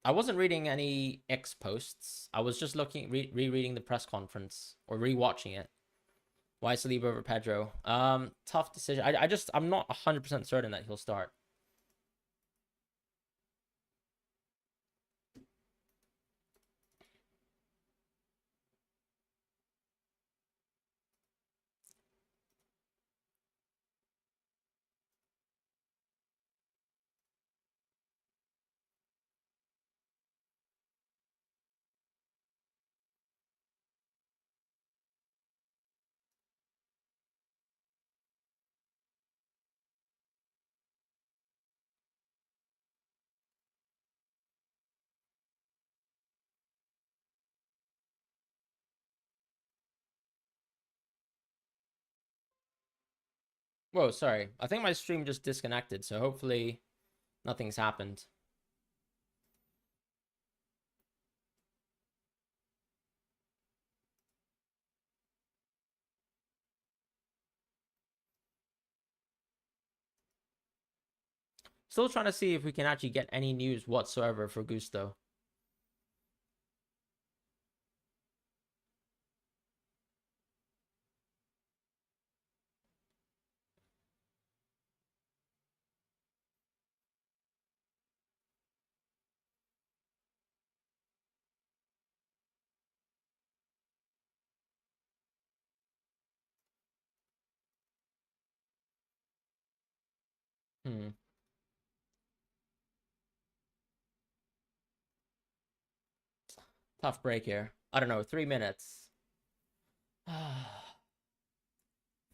I wasn't reading any X posts. I was just rereading the press conference or rewatching it. Why Saliba over Pedro? Tough decision. I'm not 100% certain that he'll start. Whoa, sorry. I think my stream just disconnected, so hopefully nothing's happened. Still trying to see if we can actually get any news whatsoever for Gusto. Tough break here. I don't know, 3 minutes.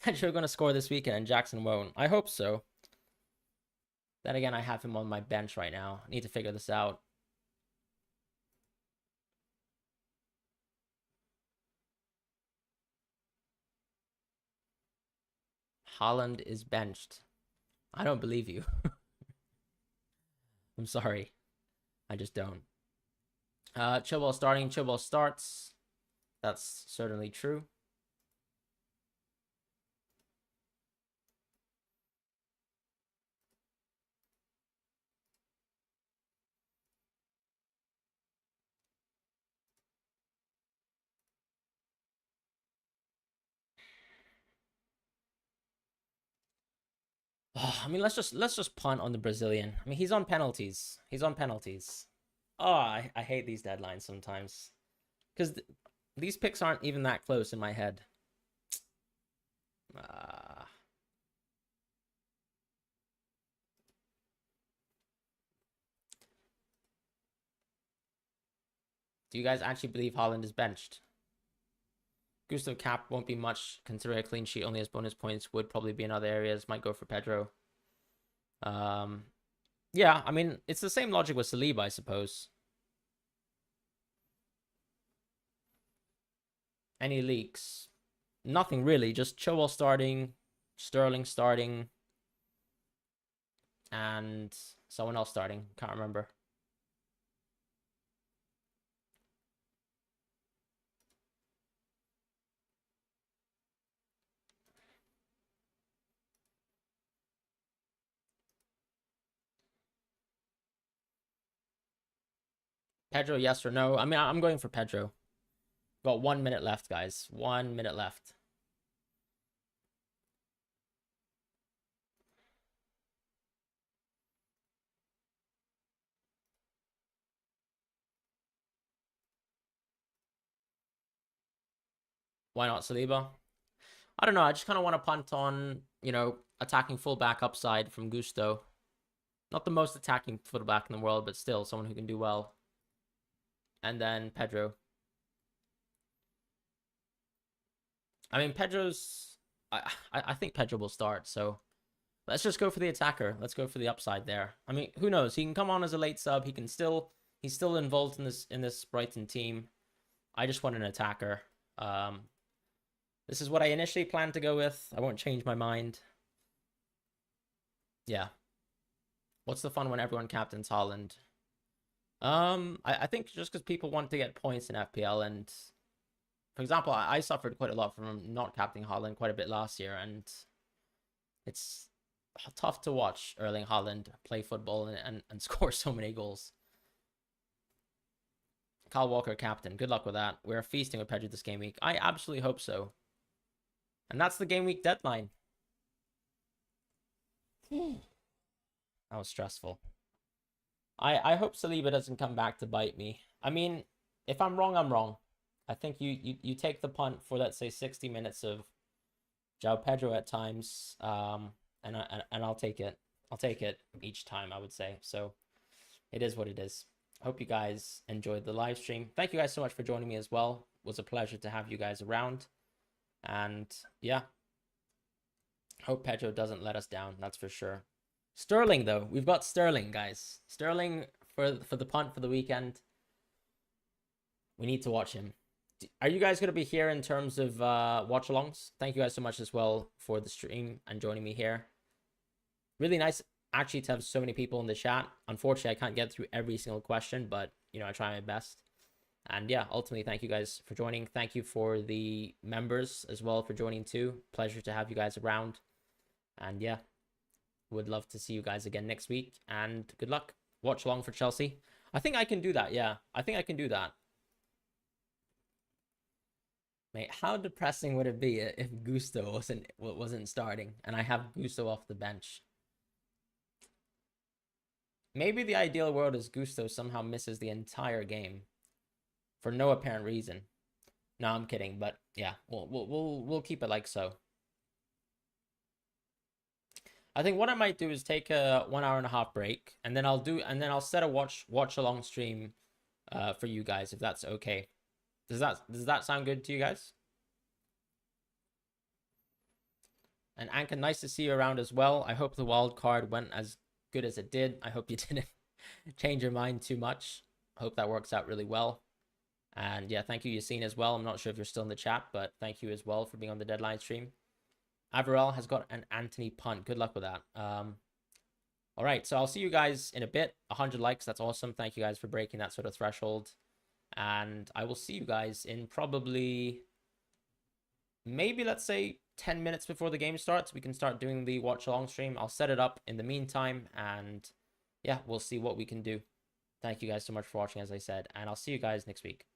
Pedro going to score this weekend and Jackson won't. I hope so. Then again, I have him on my bench right now. I need to figure this out. Haaland is benched. I don't believe you. I'm sorry. I just don't. Chilwell starting. Chilwell starts. That's certainly true. I mean, let's just punt on the Brazilian. I mean, he's on penalties. He's on penalties. Oh, I hate these deadlines sometimes because these picks aren't even that close in my head. Do you guys actually believe Haaland is benched? Gustav Cap won't be much, considering a clean sheet only has bonus points. Would probably be in other areas. Might go for Pedro. Yeah, I mean, it's the same logic with Saliba, I suppose. Any leaks? Nothing really. Just Chilwell starting, Sterling starting, and someone else starting. Can't remember. Pedro, yes or no? I mean, I'm going for Pedro. Got 1 minute left, guys. 1 minute left. Why not Saliba? I don't know. I just kind of want to punt on, attacking fullback upside from Gusto. Not the most attacking fullback in the world, but still someone who can do well. And then Pedro. I mean, Pedro's... I think Pedro will start, so... Let's just go for the attacker. Let's go for the upside there. I mean, who knows? He can come on as a late sub. He can still... He's still involved in this Brighton team. I just want an attacker. This is what I initially planned to go with. I won't change my mind. Yeah. What's the fun when everyone captains Haaland? I think just because people want to get points in FPL, and for example, I suffered quite a lot from not captaining Haaland quite a bit last year, and it's tough to watch Erling Haaland play football and score so many goals. Kyle Walker captain. Good luck with that. We're feasting with Pedro this game week. I absolutely hope so. And that's the game week deadline. That was stressful. I hope Saliba doesn't come back to bite me. I mean, if I'm wrong, I'm wrong. I think you take the punt for, let's say, 60 minutes of João Pedro at times, and I'll take it. I'll take it each time, I would say. So it is what it is. Hope you guys enjoyed the live stream. Thank you guys so much for joining me as well. It was a pleasure to have you guys around. And yeah, hope Pedro doesn't let us down. That's for sure. Sterling, though. We've got Sterling, guys. Sterling for the punt for the weekend. We need to watch him. Are you guys going to be here in terms of watch-alongs? Thank you guys so much as well for the stream and joining me here. Really nice, actually, to have so many people in the chat. Unfortunately, I can't get through every single question, but, I try my best. And yeah, ultimately, thank you guys for joining. Thank you for the members as well for joining too. Pleasure to have you guys around. And yeah. Would love to see you guys again next week, and good luck. Watch along for Chelsea. I think I can do that. Yeah, I think I can do that. Mate, how depressing would it be if Gusto wasn't starting and I have Gusto off the bench? Maybe the ideal world is Gusto somehow misses the entire game for no apparent reason. No, I'm kidding, but yeah, we'll keep it like so. I think what I might do is take a 1 hour and a half break, and then I'll set a watch along stream for you guys if that's okay. Does that sound good to you guys? And Anka, nice to see you around as well. I hope the wild card went as good as it did. I hope you didn't change your mind too much. I hope that works out really well. And yeah, thank you, Yassine, as well. I'm not sure if you're still in the chat, but thank you as well for being on the deadline stream. Averell has got an Anthony punt. Good luck with that. All right, so I'll see you guys in a bit. 100 likes, that's awesome. Thank you guys for breaking that sort of threshold. And I will see you guys in probably, maybe let's say 10 minutes before the game starts. We can start doing the watch along stream. I'll set it up in the meantime, and yeah, we'll see what we can do. Thank you guys so much for watching, as I said, and I'll see you guys next week.